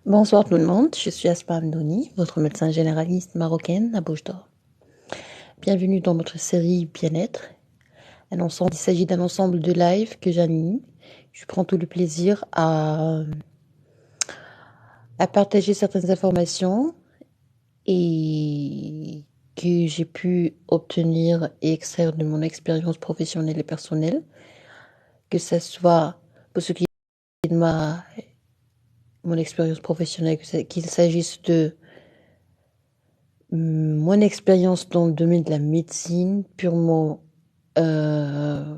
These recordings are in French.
Bonsoir tout le monde, je suis Asma Amdouni, votre médecin généraliste marocaine à Bouche d'Or. Bienvenue dans notre série Bien-être. Il s'agit d'un ensemble de lives que j'anime. Je prends tout le plaisir à partager certaines informations et que j'ai pu obtenir et extraire de mon expérience professionnelle et personnelle, que ce soit pour ce qui est de mon expérience professionnelle, qu'il s'agisse de mon expérience dans le domaine de la médecine euh,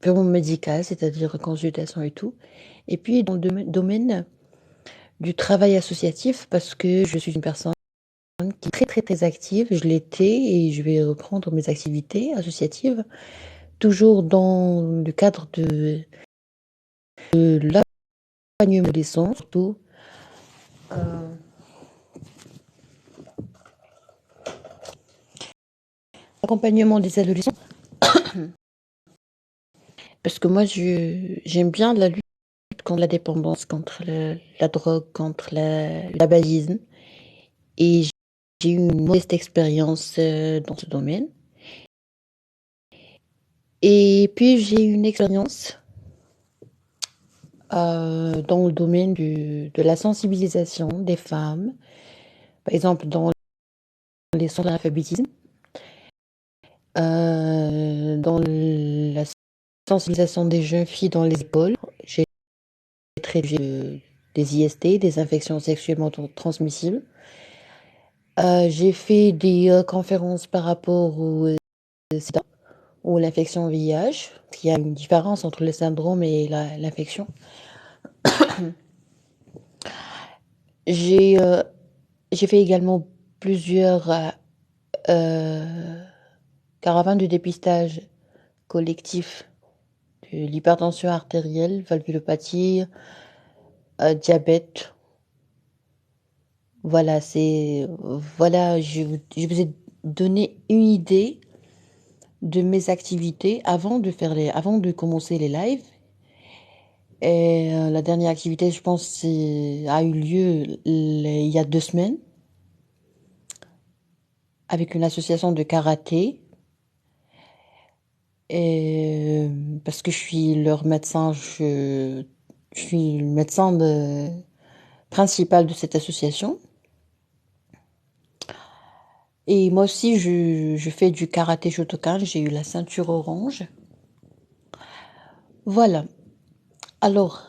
purement médicale, c'est-à-dire consultation et tout. Et puis dans le domaine du travail associatif, parce que je suis une personne qui est très très très active, je l'étais et je vais reprendre mes activités associatives, toujours dans le cadre de l'accompagnement des adolescents, surtout l'accompagnement des adolescents, parce que moi j'aime bien la lutte contre la dépendance, contre la drogue, contre l'abayisme. Et j'ai eu une mauvaise expérience dans ce domaine. Et puis j'ai eu une expérience dans le domaine de la sensibilisation des femmes, par exemple dans les centres d'analphabétisme, dans la sensibilisation des jeunes filles dans les écoles. J'ai traité des IST, des infections sexuellement transmissibles. J'ai fait des conférences par rapport au sida ou l'infection VIH, parce qu'il y a une différence entre le syndrome et l'infection. J'ai euh, j'ai fait également plusieurs caravanes de dépistage collectif de l'hypertension artérielle, valvulopathie, diabète. Voilà, je vous ai donné une idée de mes activités avant de commencer les lives. Et la dernière activité, je pense, a eu lieu il y a 2 semaines avec une association de karaté. Et parce que je suis leur médecin, je suis le médecin principal de cette association. Et moi aussi, je fais du karaté Shotokan. J'ai eu la ceinture orange. Voilà. Alors,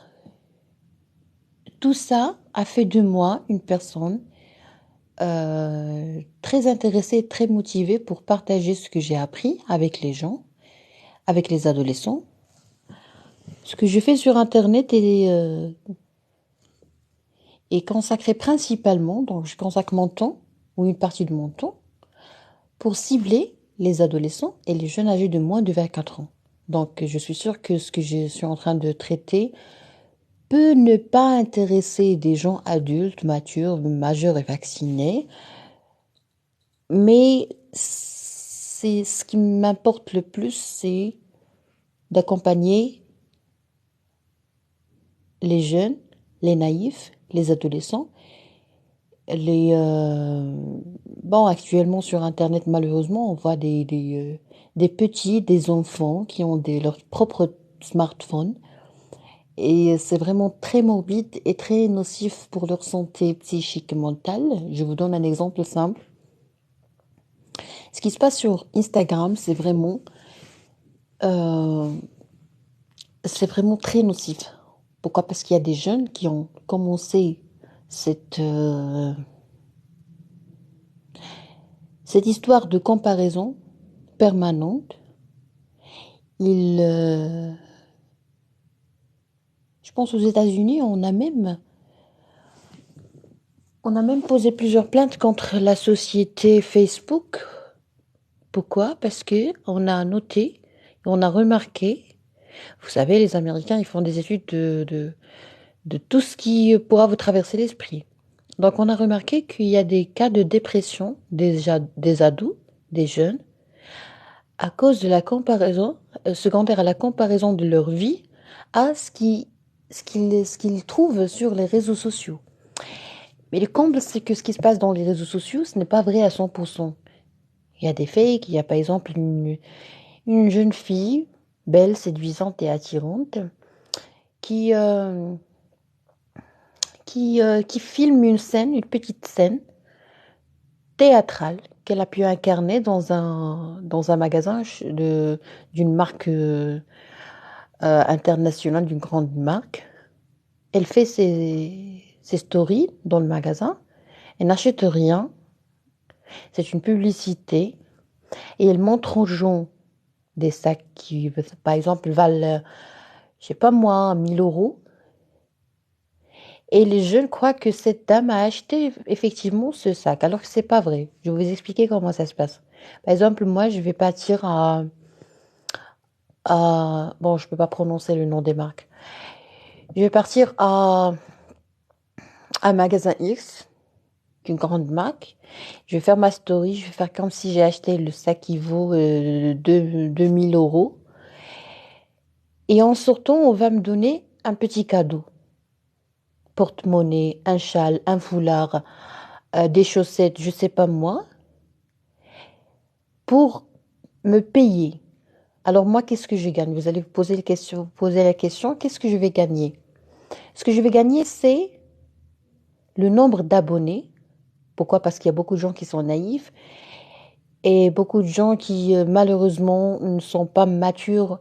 tout ça a fait de moi une personne très intéressée, très motivée pour partager ce que j'ai appris avec les gens, avec les adolescents. Ce que je fais sur Internet est consacré principalement, donc je consacre mon temps, ou une partie de mon temps, pour cibler les adolescents et les jeunes âgés de moins de 24 ans. Donc je suis sûre que ce que je suis en train de traiter peut ne pas intéresser des gens adultes, matures, majeurs et vaccinés, mais c'est ce qui m'importe le plus, c'est d'accompagner les jeunes, les naïfs, les adolescents. Bon, actuellement sur Internet, malheureusement, on voit des petits, des enfants qui ont leurs propres smartphones. Et c'est vraiment très morbide et très nocif pour leur santé psychique et mentale. Je vous donne un exemple simple. Ce qui se passe sur Instagram, euh, c'est vraiment très nocif. Pourquoi? Parce qu'il y a des jeunes qui ont commencé cette, euh, cette histoire de comparaison permanente. Ils, je pense aux États-Unis, on a même posé plusieurs plaintes contre la société Facebook. Pourquoi? Parce que on a noté, on a remarqué, vous savez, les Américains, ils font des études de tout ce qui pourra vous traverser l'esprit. Donc, on a remarqué qu'il y a des cas de dépression des ados, des jeunes, à cause de la comparaison, secondaire à la comparaison de leur vie à ce qu'ils trouvent sur les réseaux sociaux. Mais le comble, c'est que ce qui se passe dans les réseaux sociaux, ce n'est pas vrai à 100%. Il y a des fakes, il y a par exemple une jeune fille, belle, séduisante et attirante, qui, euh, qui filme une scène, une petite scène théâtrale qu'elle a pu incarner dans un magasin d'une marque internationale, d'une grande marque. Elle fait ses stories dans le magasin, elle n'achète rien, c'est une publicité, et elle montre aux gens des sacs qui, par exemple, valent, je sais pas moi, 1 000 euros. Et les jeunes croient que cette dame a acheté effectivement ce sac, alors que c'est pas vrai. Je vais vous expliquer comment ça se passe. Par exemple, moi, je vais partir bon, je peux pas prononcer le nom des marques. Je vais partir à un magasin X, d'une grande marque. Je vais faire ma story, je vais faire comme si j'ai acheté le sac qui vaut 2000 euros. Et en sortant, on va me donner un petit cadeau. Porte-monnaie, un châle, un foulard, des chaussettes, je sais pas moi, pour me payer. Alors moi, qu'est-ce que je gagne? Vous allez vous poser la question, qu'est-ce que je vais gagner? Ce que je vais gagner, c'est le nombre d'abonnés. Pourquoi? Parce qu'il y a beaucoup de gens qui sont naïfs et beaucoup de gens qui, malheureusement, ne sont pas matures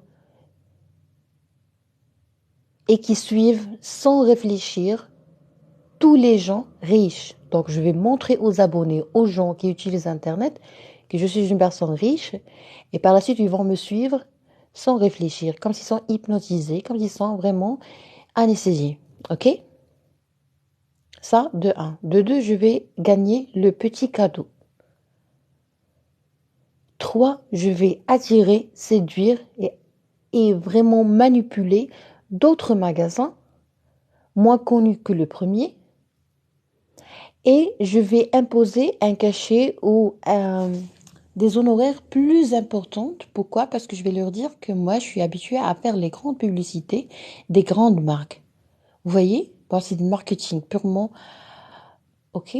et qui suivent sans réfléchir tous les gens riches. Donc, je vais montrer aux abonnés, aux gens qui utilisent Internet, que je suis une personne riche et par la suite, ils vont me suivre sans réfléchir, comme s'ils sont hypnotisés, comme s'ils sont vraiment anesthésiés. OK? Ça, de un. De deux, je vais gagner le petit cadeau. 3, je vais attirer, séduire et vraiment manipuler d'autres magasins moins connus que le premier. Et je vais imposer un cachet ou des honoraires plus importants. Pourquoi? Parce que je vais leur dire que moi, je suis habituée à faire les grandes publicités des grandes marques. Vous voyez? Bon, c'est du marketing purement. OK?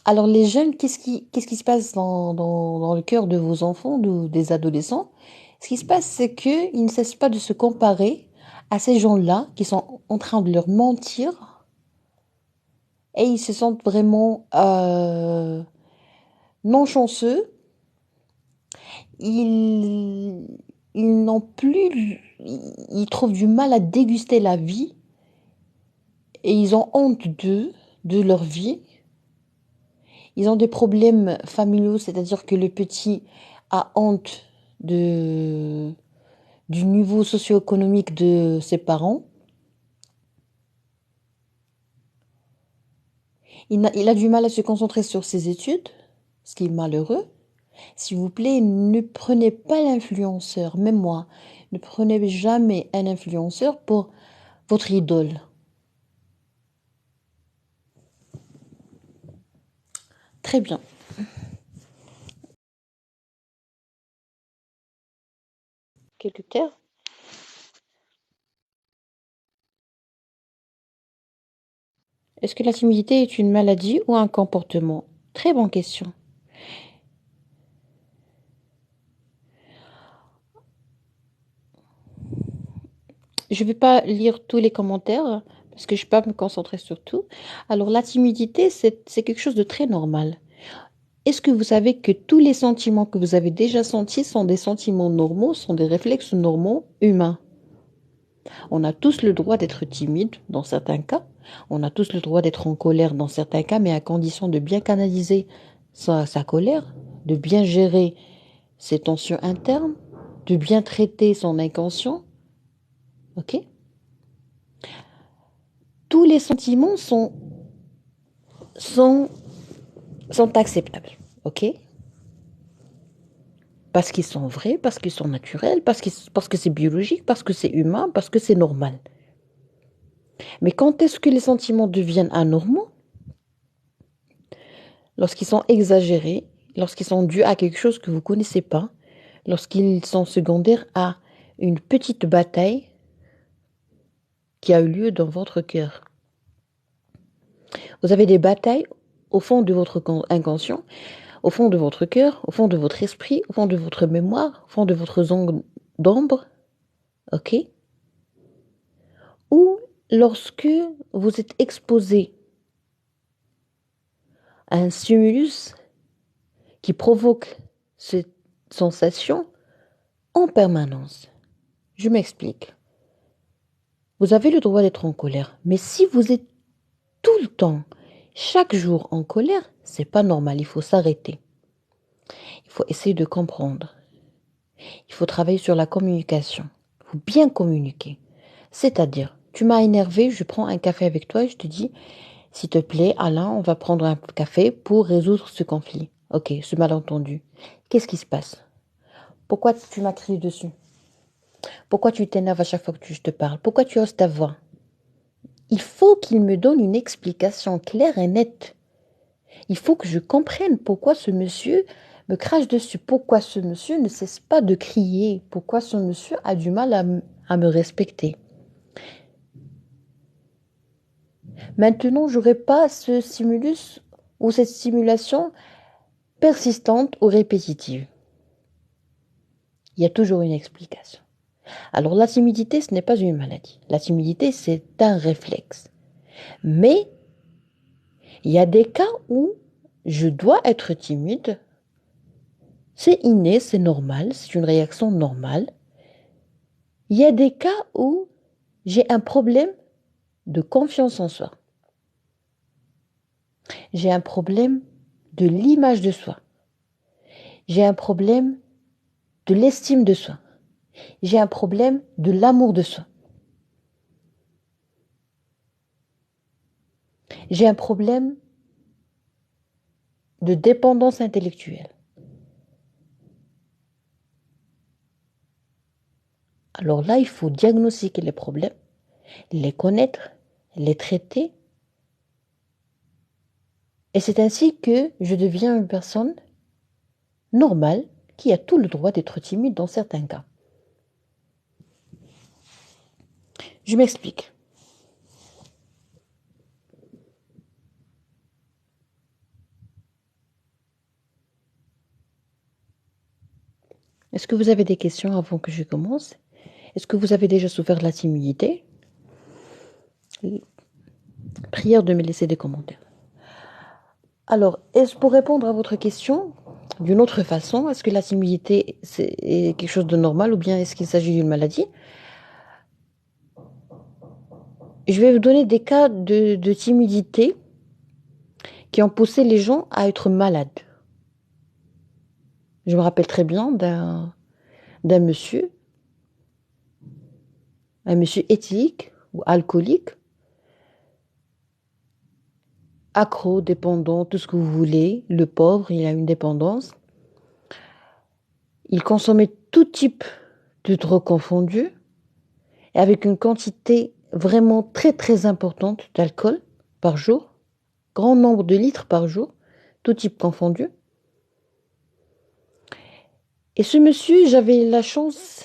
Alors les jeunes, qu'est-ce qui se passe dans le cœur de vos enfants, des adolescents? Ce qui se passe, c'est qu'ils ne cessent pas de se comparer à ces gens-là qui sont en train de leur mentir et ils se sentent vraiment non chanceux. Ils, ils n'ont plus, ils trouvent du mal à déguster la vie et ils ont honte d'eux, de leur vie. Ils ont des problèmes familiaux, c'est-à-dire que le petit a honte de, du niveau socio-économique de ses parents. Il a du mal à se concentrer sur ses études, ce qui est malheureux. S'il vous plaît, ne prenez pas l'influenceur, même moi, ne prenez jamais un influenceur pour votre idole. Très bien. Quelques terres. Est-ce que la timidité est une maladie ou un comportement? Très bonne question. Je ne vais pas lire tous les commentaires parce que je ne peux pas me concentrer sur tout. Alors, la timidité, c'est quelque chose de très normal. Est-ce que vous savez que tous les sentiments que vous avez déjà sentis sont des sentiments normaux, sont des réflexes normaux humains? On a tous le droit d'être timide dans certains cas. On a tous le droit d'être en colère dans certains cas, mais à condition de bien canaliser sa colère, de bien gérer ses tensions internes, de bien traiter son inconscient. OK? Tous les sentiments sont, sont acceptables. OK? Parce qu'ils sont vrais, parce qu'ils sont naturels, parce que c'est biologique, parce que c'est humain, parce que c'est normal. Mais quand est-ce que les sentiments deviennent anormaux? Lorsqu'ils sont exagérés, lorsqu'ils sont dus à quelque chose que vous ne connaissez pas, lorsqu'ils sont secondaires à une petite bataille qui a eu lieu dans votre cœur. Vous avez des batailles au fond de votre inconscient, au fond de votre cœur, au fond de votre esprit, au fond de votre mémoire, au fond de votre zone d'ombre, ok? Ou lorsque vous êtes exposé à un stimulus qui provoque cette sensation en permanence. Je m'explique. Vous avez le droit d'être en colère, mais si vous êtes tout le temps, chaque jour en colère, c'est pas normal, il faut s'arrêter. Il faut essayer de comprendre. Il faut travailler sur la communication. Il faut bien communiquer. C'est-à-dire, tu m'as énervé, je prends un café avec toi et je te dis, s'il te plaît, Alain, on va prendre un café pour résoudre ce conflit. Ok, ce malentendu. Qu'est-ce qui se passe? Pourquoi tu m'as crié dessus? Pourquoi tu t'énerves à chaque fois que je te parle? Pourquoi tu hausses ta voix? Il faut qu'il me donne une explication claire et nette. Il faut que je comprenne pourquoi ce monsieur me crache dessus, pourquoi ce monsieur ne cesse pas de crier, pourquoi ce monsieur a du mal à me respecter. Maintenant, je n'aurai pas ce stimulus ou cette stimulation persistante ou répétitive. Il y a toujours une explication. Alors la timidité, ce n'est pas une maladie. La timidité, c'est un réflexe. Mais il y a des cas où je dois être timide. C'est inné, c'est normal, c'est une réaction normale. Il y a des cas où j'ai un problème de confiance en soi. J'ai un problème de l'image de soi. J'ai un problème de l'estime de soi. J'ai un problème de l'amour de soi. J'ai un problème de dépendance intellectuelle. Alors là, il faut diagnostiquer les problèmes, les connaître, les traiter. Et c'est ainsi que je deviens une personne normale qui a tout le droit d'être timide dans certains cas. Je m'explique. Est-ce que vous avez des questions avant que je commence? Est-ce que vous avez déjà souffert de la timidité? Prière de me laisser des commentaires. Alors, est-ce pour répondre à votre question d'une autre façon, est-ce que la timidité est quelque chose de normal ou bien est-ce qu'il s'agit d'une maladie? Je vais vous donner des cas de timidité qui ont poussé les gens à être malades. Je me rappelle très bien d'un monsieur, un monsieur éthylique ou alcoolique, accro, dépendant, tout ce que vous voulez, le pauvre, il a une dépendance. Il consommait tout type de drogue confondue et avec une quantité vraiment très très importante d'alcool par jour, grand nombre de litres par jour, tout type confondu. Et ce monsieur, j'avais la chance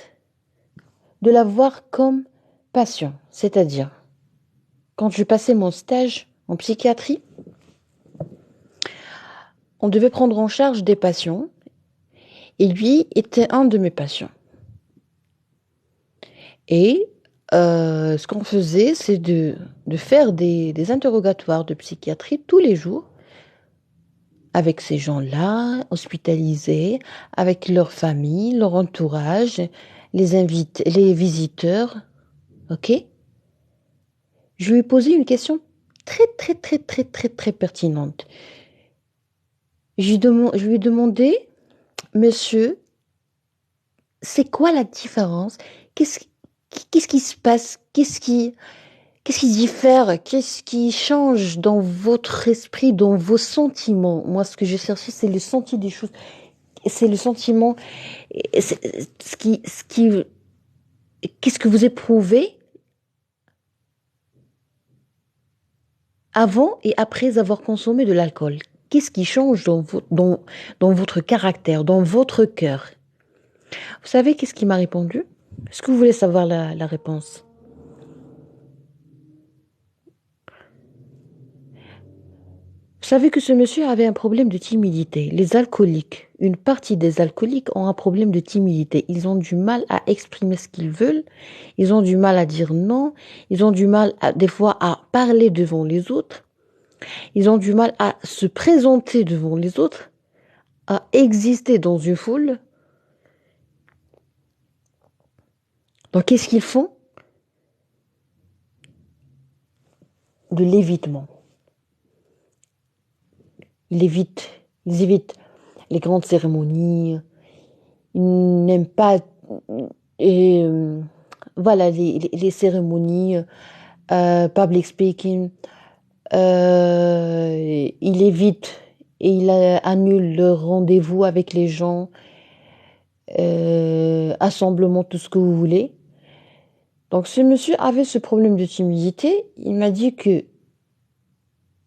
de l'avoir comme patient, c'est-à-dire quand je passais mon stage en psychiatrie, on devait prendre en charge des patients et lui était un de mes patients. Et ce qu'on faisait, c'est de faire des interrogatoires de psychiatrie tous les jours avec ces gens-là, hospitalisés, avec leur famille, leur entourage, les visiteurs, ok? Je lui ai posé une question très, très, très, très, très, très pertinente. Je lui ai demandé, monsieur, c'est quoi la différence? Qu'est-ce qui se passe? Qu'est-ce qui diffère? Qu'est-ce qui change dans votre esprit, dans vos sentiments? Moi, ce que j'ai cherché, c'est le senti des choses. C'est le sentiment. Qu'est-ce que vous éprouvez avant et après avoir consommé de l'alcool? Qu'est-ce qui change dans votre caractère, dans votre cœur? Vous savez qu'est-ce qu'il m'a répondu? Est-ce que vous voulez savoir la réponse? savez que ce monsieur avait un problème de timidité. Les alcooliques, une partie des alcooliques ont un problème de timidité. Ils ont du mal à exprimer ce qu'ils veulent. Ils ont du mal à dire non. Ils ont du mal, des fois, à parler devant les autres. Ils ont du mal à se présenter devant les autres, à exister dans une foule. Donc, qu'est-ce qu'ils font? De l'évitement. Ils évitent les grandes cérémonies. Ils n'aiment pas, et, voilà, les cérémonies, public speaking. Il évite et il annule le rendez-vous avec les gens, assemblement, tout ce que vous voulez. Donc, ce monsieur avait ce problème de timidité. Il m'a dit que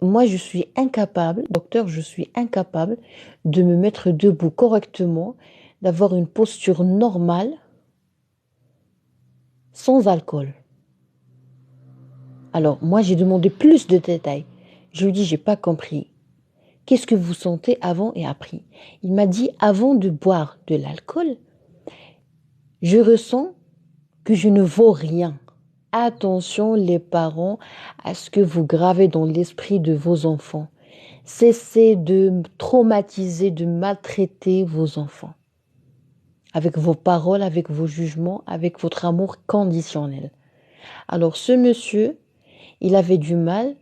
moi, je suis incapable, docteur, je suis incapable de me mettre debout correctement, d'avoir une posture normale sans alcool. Alors, moi, j'ai demandé plus de détails. Je lui ai dit, j'ai pas compris. Qu'est-ce que vous sentez avant et après? Il m'a dit, avant de boire de l'alcool, je ressens que je ne vaux rien. Attention, les parents, à ce que vous gravez dans l'esprit de vos enfants. Cessez de traumatiser, de maltraiter vos enfants. Avec vos paroles, avec vos jugements, avec votre amour conditionnel. Alors, ce monsieur, il avait du mal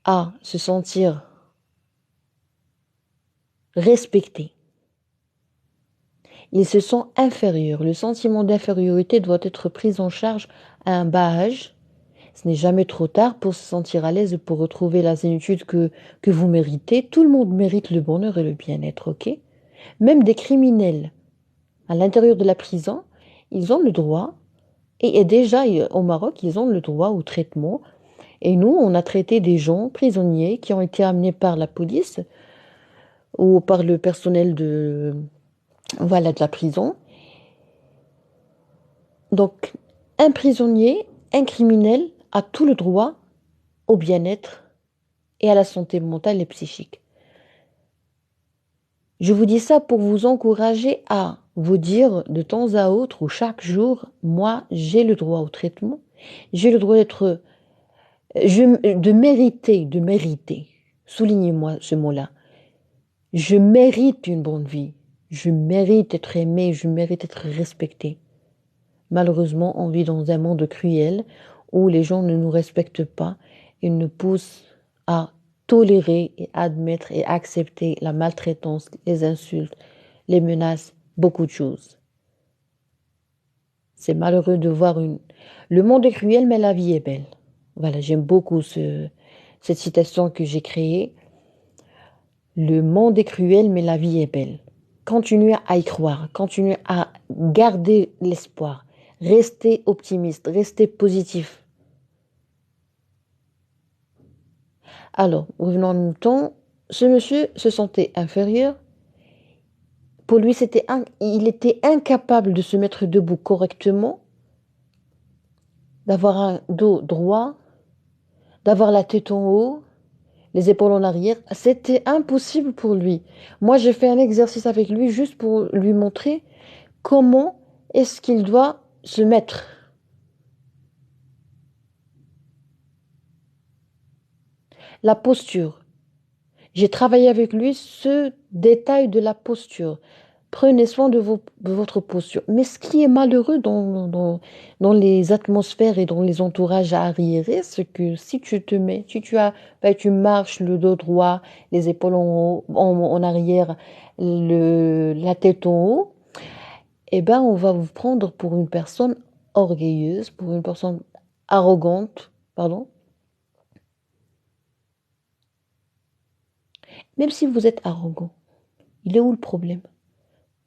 à se sentir respecté. Il se sent inférieur. Le sentiment d'infériorité doit être pris en charge à un bas âge. Ce n'est jamais trop tard pour se sentir à l'aise et pour retrouver la zénitude que vous méritez. Tout le monde mérite le bonheur et le bien-être, ok? Même des criminels à l'intérieur de la prison, ils ont le droit, et déjà au Maroc, ils ont le droit au traitement. Et nous, on a traité des gens prisonniers qui ont été amenés par la police ou par le personnel voilà, de la prison. Donc, un prisonnier, un criminel a tout le droit au bien-être et à la santé mentale et psychique. Je vous dis ça pour vous encourager à vous dire de temps à autre ou chaque jour, moi, j'ai le droit au traitement, j'ai le droit de mériter. Soulignez-moi ce mot-là. Je mérite une bonne vie. Je mérite d'être aimé, je mérite d'être respecté. Malheureusement, on vit dans un monde cruel où les gens ne nous respectent pas et nous poussent à tolérer et admettre et accepter la maltraitance, les insultes, les menaces, beaucoup de choses. C'est malheureux de voir Le monde est cruel, mais la vie est belle. Voilà, j'aime beaucoup cette citation que j'ai créée. Le monde est cruel, mais la vie est belle. Continuez à y croire, continuez à garder l'espoir. Restez optimiste, restez positif. Alors, revenons à nos temps, ce monsieur se sentait inférieur. Pour lui, il était incapable de se mettre debout correctement, d'avoir un dos droit, d'avoir la tête en haut, les épaules en arrière. C'était impossible pour lui. Moi, j'ai fait un exercice avec lui juste pour lui montrer comment est-ce qu'il doit se mettre. La posture. J'ai travaillé avec lui ce détail de la posture. Prenez soin de votre posture. Mais ce qui est malheureux dans les atmosphères et dans les entourages arriérés, c'est que si tu te mets, si tu as, tu marches le dos droit, les épaules en haut, en arrière, la tête en haut, on va vous prendre pour une personne orgueilleuse, pour une personne arrogante, pardon. Même si vous êtes arrogant, il est où le problème?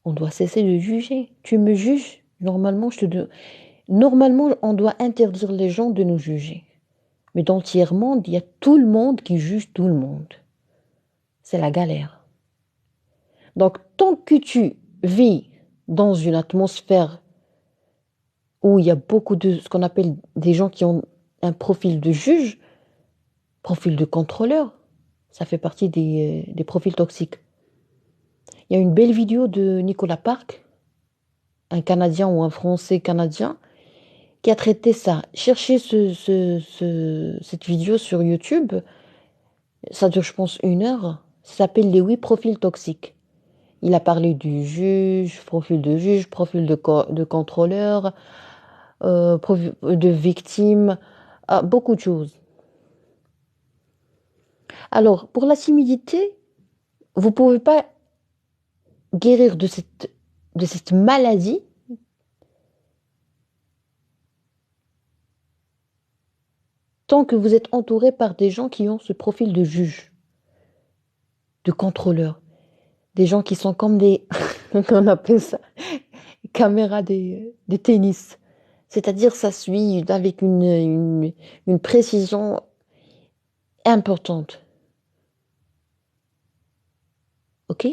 On doit cesser de juger. Tu me juges, normalement, normalement, on doit interdire les gens de nous juger. Mais dans le tiers-monde, il y a tout le monde qui juge tout le monde. C'est la galère. Donc, tant que tu vis dans une atmosphère où il y a beaucoup de ce qu'on appelle des gens qui ont un profil de juge, profil de contrôleur, Ça fait partie des profils toxiques. Il y a une belle vidéo de Nicolas Park, un Canadien ou un Français canadien, qui a traité ça. Cherchez cette vidéo sur YouTube. Ça dure, je pense, 1 heure. Ça s'appelle les 8 profils toxiques. Il a parlé du juge, profil de contrôleur, profil de victime, beaucoup de choses. Alors, pour la timidité, vous ne pouvez pas guérir de cette maladie tant que vous êtes entouré par des gens qui ont ce profil de juge, de contrôleur. Des gens qui sont comme des, on appelle ça, caméras des tennis. C'est-à-dire, ça suit avec une précision importante. OK?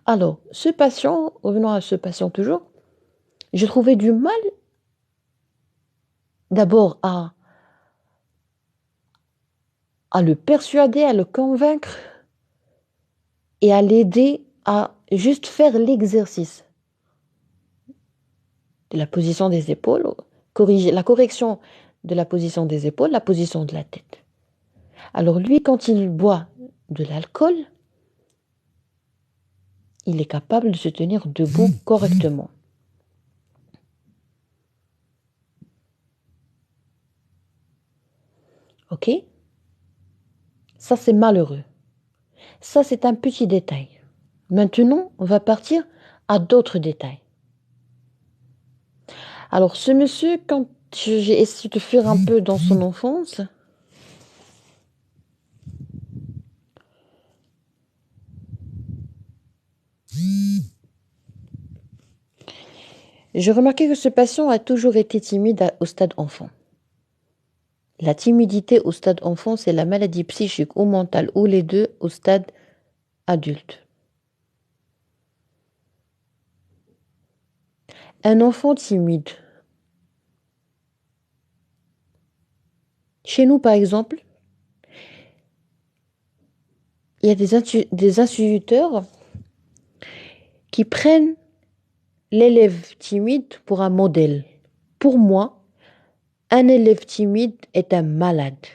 Alors, ce patient, revenons à ce patient toujours, j'ai trouvé du mal d'abord à le persuader, à le convaincre et à l'aider à juste faire l'exercice de la position des épaules, corriger la correction de la position des épaules, la position de la tête. Alors lui, quand il boit de l'alcool, il est capable de se tenir debout correctement. OK? Ça, c'est malheureux. Ça, c'est un petit détail. Maintenant, on va partir à d'autres détails. Alors, ce monsieur, quand j'ai essayé de faire un peu dans son enfance, j'ai remarqué que ce patient a toujours été timide au stade enfant. La timidité au stade enfant, c'est la maladie psychique ou mentale, ou les deux au stade adulte. Un enfant timide. Chez nous, par exemple, il y a des instituteurs qui prennent l'élève timide pour un modèle. Pour moi, un élève timide est un malade.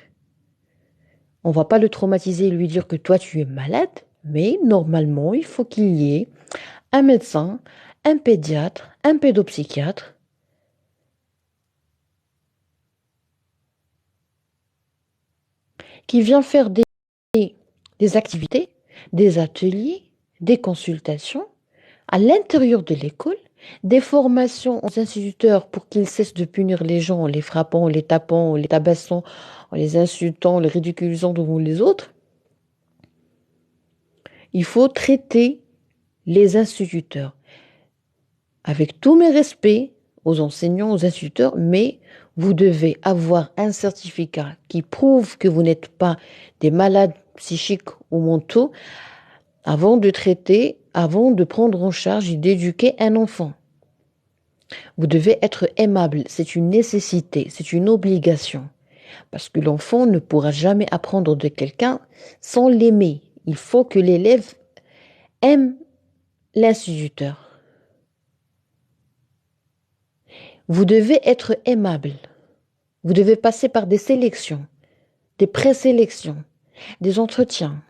On ne va pas le traumatiser et lui dire que toi tu es malade, mais normalement, il faut qu'il y ait un médecin, un pédiatre, un pédopsychiatre qui vient faire des activités, des ateliers, des consultations à l'intérieur de l'école, des formations aux instituteurs pour qu'ils cessent de punir les gens en les frappant, en les tapant, en les tabassant, en les insultant, en les ridiculisant devant les autres. Il faut traiter les instituteurs avec tous mes respects aux enseignants, aux instituteurs, mais vous devez avoir un certificat qui prouve que vous n'êtes pas des malades psychiques ou mentaux avant de traiter, avant de prendre en charge et d'éduquer un enfant. Vous devez être aimable, c'est une nécessité, c'est une obligation. Parce que l'enfant ne pourra jamais apprendre de quelqu'un sans l'aimer. Il faut que l'élève aime l'instituteur. Vous devez être aimable. Vous devez passer par des sélections, des présélections, des entretiens,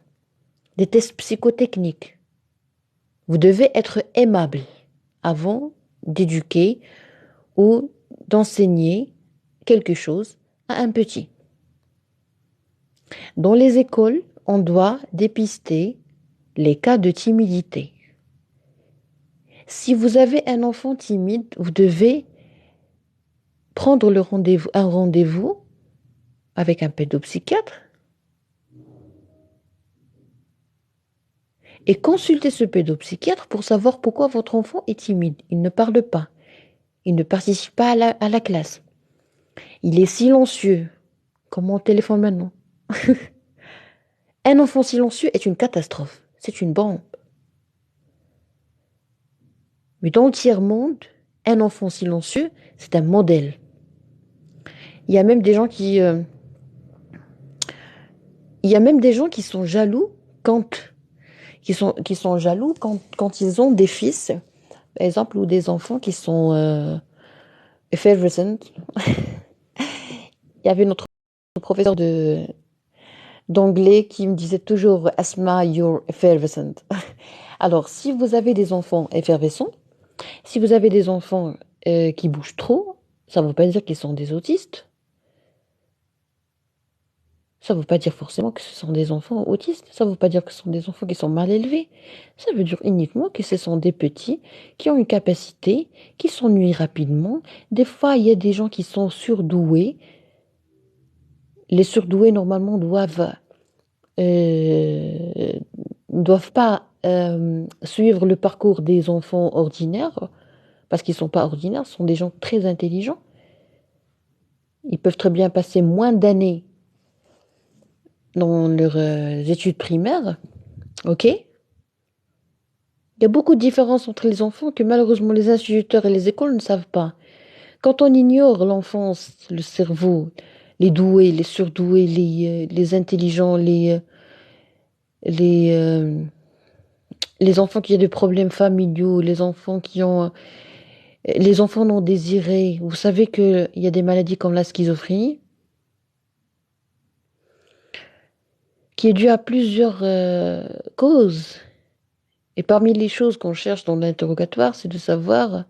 des tests psychotechniques. Vous devez être aimable avant d'éduquer ou d'enseigner quelque chose à un petit. Dans les écoles, on doit dépister les cas de timidité. Si vous avez un enfant timide, vous devez prendre un rendez-vous avec un pédopsychiatre et consulter ce pédopsychiatre pour savoir pourquoi votre enfant est timide. Il ne parle pas. Il ne participe pas à la classe. Il est silencieux, comme mon téléphone maintenant. Un enfant silencieux est une catastrophe. C'est une bombe. Mais dans le tiers-monde, un enfant silencieux, c'est un modèle. Il y a même des gens Il y a même des gens qui sont jaloux qui sont jaloux quand ils ont des fils, par exemple, ou des enfants qui sont effervescent. Il y avait notre professeur d'anglais qui me disait toujours Asma, you're effervescent. Alors, si vous avez des enfants effervescents, si vous avez des enfants qui bougent trop, ça ne veut pas dire qu'ils sont des autistes. Ça ne veut pas dire forcément que ce sont des enfants autistes. Ça ne veut pas dire que ce sont des enfants qui sont mal élevés. Ça veut dire uniquement que ce sont des petits qui ont une capacité, qui s'ennuient rapidement. Des fois, il y a des gens qui sont surdoués. Les surdoués, normalement, doivent pas suivre le parcours des enfants ordinaires, parce qu'ils ne sont pas ordinaires, ce sont des gens très intelligents. Ils peuvent très bien passer moins d'années dans leurs études primaires, ok? Il y a beaucoup de différences entre les enfants que malheureusement les instituteurs et les écoles ne savent pas. Quand on ignore l'enfance, le cerveau, les doués, les surdoués, les intelligents, les, euh, les enfants qui ont des problèmes familiaux, les enfants non désirés. Vous savez qu'il y a des maladies comme la schizophrénie qui est due à plusieurs causes. Et parmi les choses qu'on cherche dans l'interrogatoire, c'est de savoir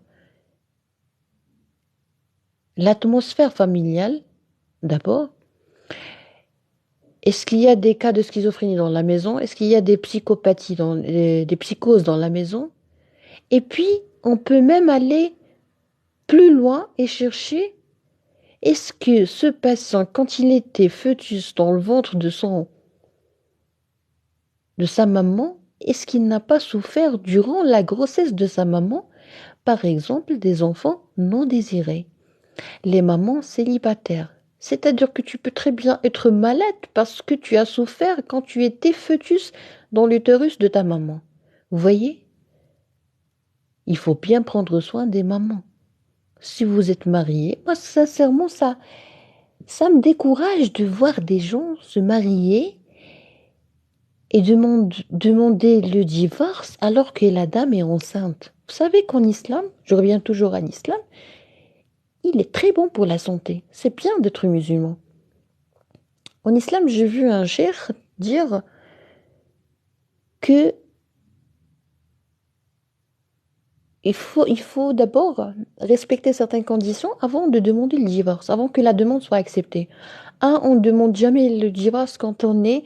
l'atmosphère familiale, d'abord. Est-ce qu'il y a des cas de schizophrénie dans la maison? Est-ce qu'il y a des psychopathies, des psychoses dans la maison? Et puis, on peut même aller plus loin et chercher, est-ce que ce patient, quand il était fœtus dans le ventre de sa maman, est-ce qu'il n'a pas souffert durant la grossesse de sa maman, par exemple, des enfants non désirés? Les mamans célibataires. C'est-à-dire que tu peux très bien être malade parce que tu as souffert quand tu étais fœtus dans l'utérus de ta maman. Vous voyez? Il faut bien prendre soin des mamans. Si vous êtes marié, moi sincèrement ça me décourage de voir des gens se marier et demander le divorce alors que la dame est enceinte. Vous savez qu'en islam, je reviens toujours à l'islam, il est très bon pour la santé. C'est bien d'être musulman. En islam, j'ai vu un cheikh dire que il faut d'abord respecter certaines conditions avant de demander le divorce, avant que la demande soit acceptée. On ne demande jamais le divorce quand on est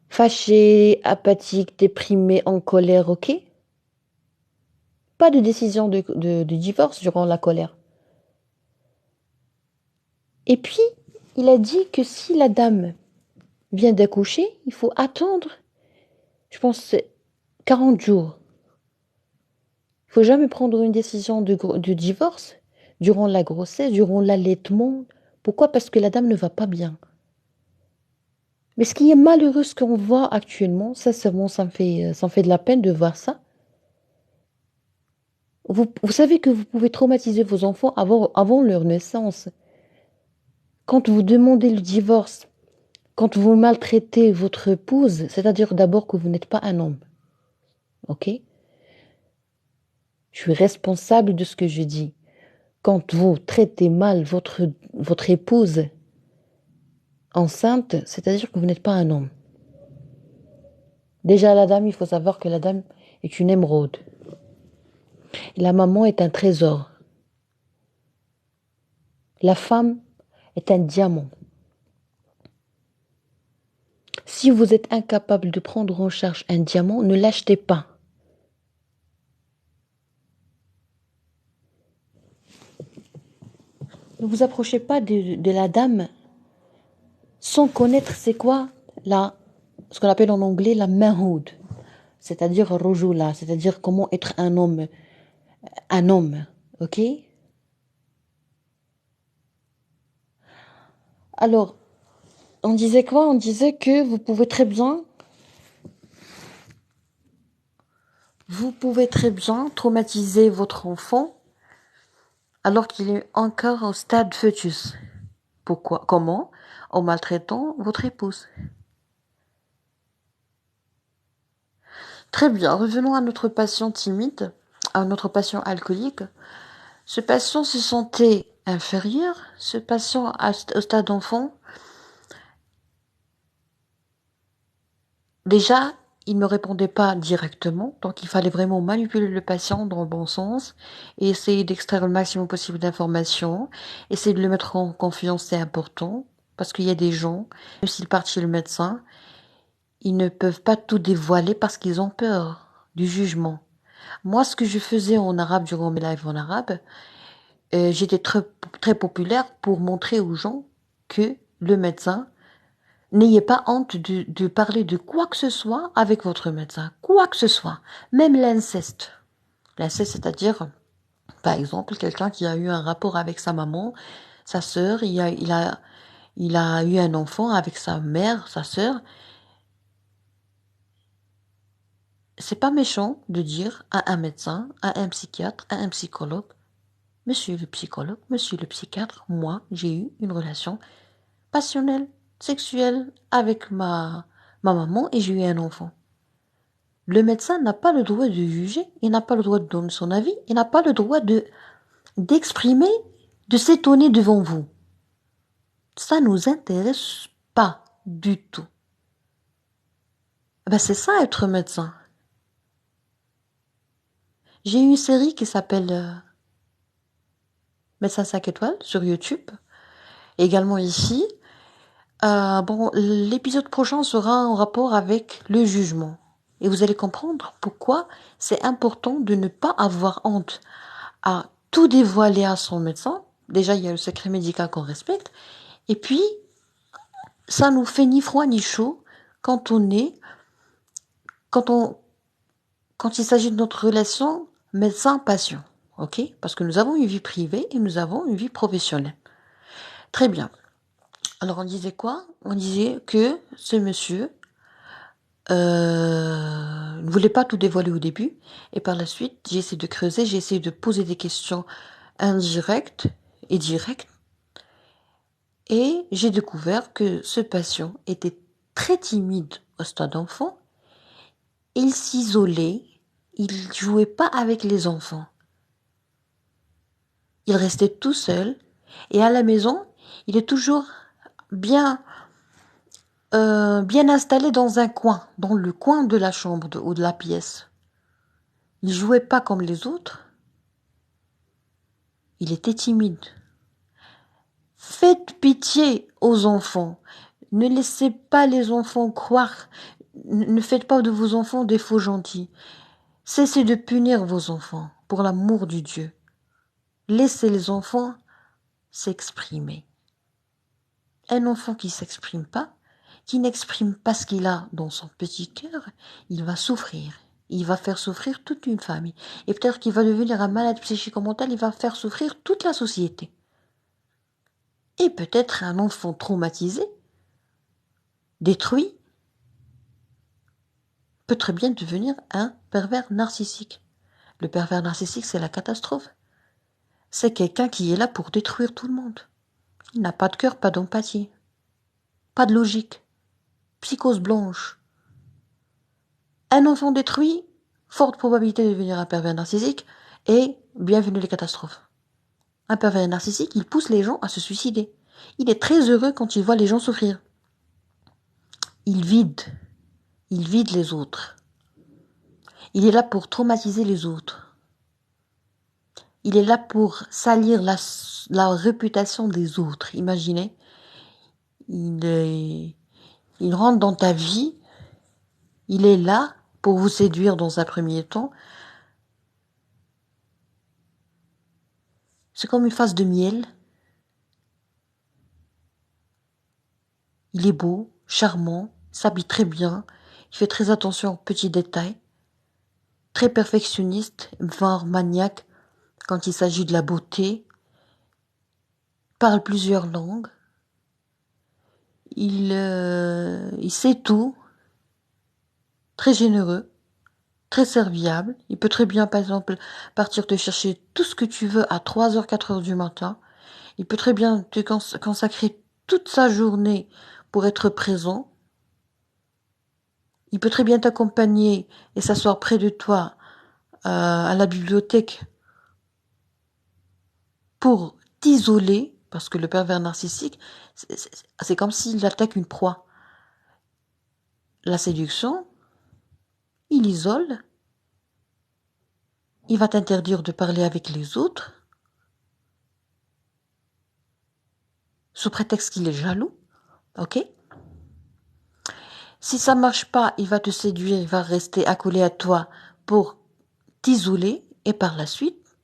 fâché, apathique, déprimé, en colère, ok? Pas de décision de divorce durant la colère. Et puis, il a dit que si la dame vient d'accoucher, il faut attendre, je pense, 40 jours. Il faut jamais prendre une décision de divorce durant la grossesse, durant l'allaitement. Pourquoi? Parce que la dame ne va pas bien. Mais ce qui est malheureux, ce qu'on voit actuellement, sincèrement, ça me fait de la peine de voir ça. Vous savez que vous pouvez traumatiser vos enfants avant leur naissance. Quand vous demandez le divorce, quand vous maltraitez votre épouse, c'est-à-dire d'abord que vous n'êtes pas un homme. Ok? Je suis responsable de ce que je dis. Quand vous traitez mal votre épouse enceinte, c'est-à-dire que vous n'êtes pas un homme. Déjà, la dame, il faut savoir que la dame est une émeraude. La maman est un trésor. La femme est un diamant. Si vous êtes incapable de prendre en charge un diamant, ne l'achetez pas. Ne vous approchez pas de la dame sans connaître c'est quoi ce qu'on appelle en anglais la manhood, c'est-à-dire rojula, c'est-à-dire comment être un homme, ok? Alors, on disait quoi? On disait que vous pouvez très bien traumatiser votre enfant alors qu'il est encore au stade fœtus. Pourquoi? Comment? En maltraitant votre épouse. Très bien, revenons à notre patient timide, à notre patient alcoolique. Ce patient se sentait inférieur, ce patient au stade enfant. Déjà, il ne répondait pas directement, donc il fallait vraiment manipuler le patient dans le bon sens et essayer d'extraire le maximum possible d'informations, essayer de le mettre en confiance, c'est important, parce qu'il y a des gens, même s'ils partent chez le médecin, ils ne peuvent pas tout dévoiler parce qu'ils ont peur du jugement. Moi, ce que je faisais en arabe durant mes lives en arabe, j'étais très populaire pour montrer aux gens que le médecin, n'ayez pas honte de parler de quoi que ce soit avec votre médecin, quoi que ce soit, même l'inceste. L'inceste, c'est-à-dire, par exemple, quelqu'un qui a eu un rapport avec sa maman, sa sœur, il a eu un enfant avec sa mère, sa sœur. C'est pas méchant de dire à un médecin, à un psychiatre, à un psychologue, monsieur le psychologue, monsieur le psychiatre, moi, j'ai eu une relation passionnelle, sexuelle avec ma maman et j'ai eu un enfant. Le médecin n'a pas le droit de juger, il n'a pas le droit de donner son avis, il n'a pas le droit d'exprimer, de s'étonner devant vous. Ça nous intéresse pas du tout. Ben c'est ça être médecin. J'ai eu une série qui s'appelle Médecin 5 étoiles sur YouTube, également ici. Bon, l'épisode prochain sera en rapport avec le jugement. Et vous allez comprendre pourquoi c'est important de ne pas avoir honte à tout dévoiler à son médecin. Déjà, il y a le secret médical qu'on respecte. Et puis, ça nous fait ni froid ni chaud quand quand on, quand il s'agit de notre relation médecin-patient. Ok? Parce que nous avons une vie privée et nous avons une vie professionnelle. Très bien. Alors, on disait quoi? On disait que ce monsieur ne voulait pas tout dévoiler au début. Et par la suite, j'ai essayé de creuser, j'ai essayé de poser des questions indirectes et directes. Et j'ai découvert que ce patient était très timide au stade enfant. Il s'isolait, il jouait pas avec les enfants. Il restait tout seul. Et à la maison, il est toujours bien, bien installé dans un coin, dans le coin de la chambre ou de la pièce. Il jouait pas comme les autres. Il était timide. Faites pitié aux enfants. Ne laissez pas les enfants croire. Ne faites pas de vos enfants des faux gentils. Cessez de punir vos enfants, pour l'amour du Dieu. Laissez les enfants s'exprimer. Un enfant qui s'exprime pas, qui n'exprime pas ce qu'il a dans son petit cœur, il va souffrir. Il va faire souffrir toute une famille. Et peut-être qu'il va devenir un malade psychico-mental, il va faire souffrir toute la société. Et peut-être un enfant traumatisé, détruit, peut très bien devenir un pervers narcissique. Le pervers narcissique, c'est la catastrophe. C'est quelqu'un qui est là pour détruire tout le monde. Il n'a pas de cœur, pas d'empathie, pas de logique. Psychose blanche. Un enfant détruit, forte probabilité de devenir un pervers narcissique, et bienvenue les catastrophes. Un pervers narcissique, il pousse les gens à se suicider. Il est très heureux quand il voit les gens souffrir. Il vide les autres. Il est là pour traumatiser les autres. Il est là pour salir la réputation des autres. Imaginez, il rentre dans ta vie, il est là pour vous séduire dans un premier temps. C'est comme une face de miel. Il est beau, charmant, s'habille très bien, il fait très attention aux petits détails, très perfectionniste, voire maniaque quand il s'agit de la beauté, parle plusieurs langues, il sait tout, très généreux, très serviable. Il peut très bien, par exemple, partir te chercher tout ce que tu veux à 3h, 4h du matin. Il peut très bien te consacrer toute sa journée pour être présent. Il peut très bien t'accompagner et s'asseoir près de toi à la bibliothèque pour t'isoler, parce que le pervers narcissique, c'est comme s'il attaque une proie. La séduction, il isole, il va t'interdire de parler avec les autres, sous prétexte qu'il est jaloux, ok? Si ça marche pas, il va te séduire, il va rester accolé à toi pour t'isoler, et par la suite,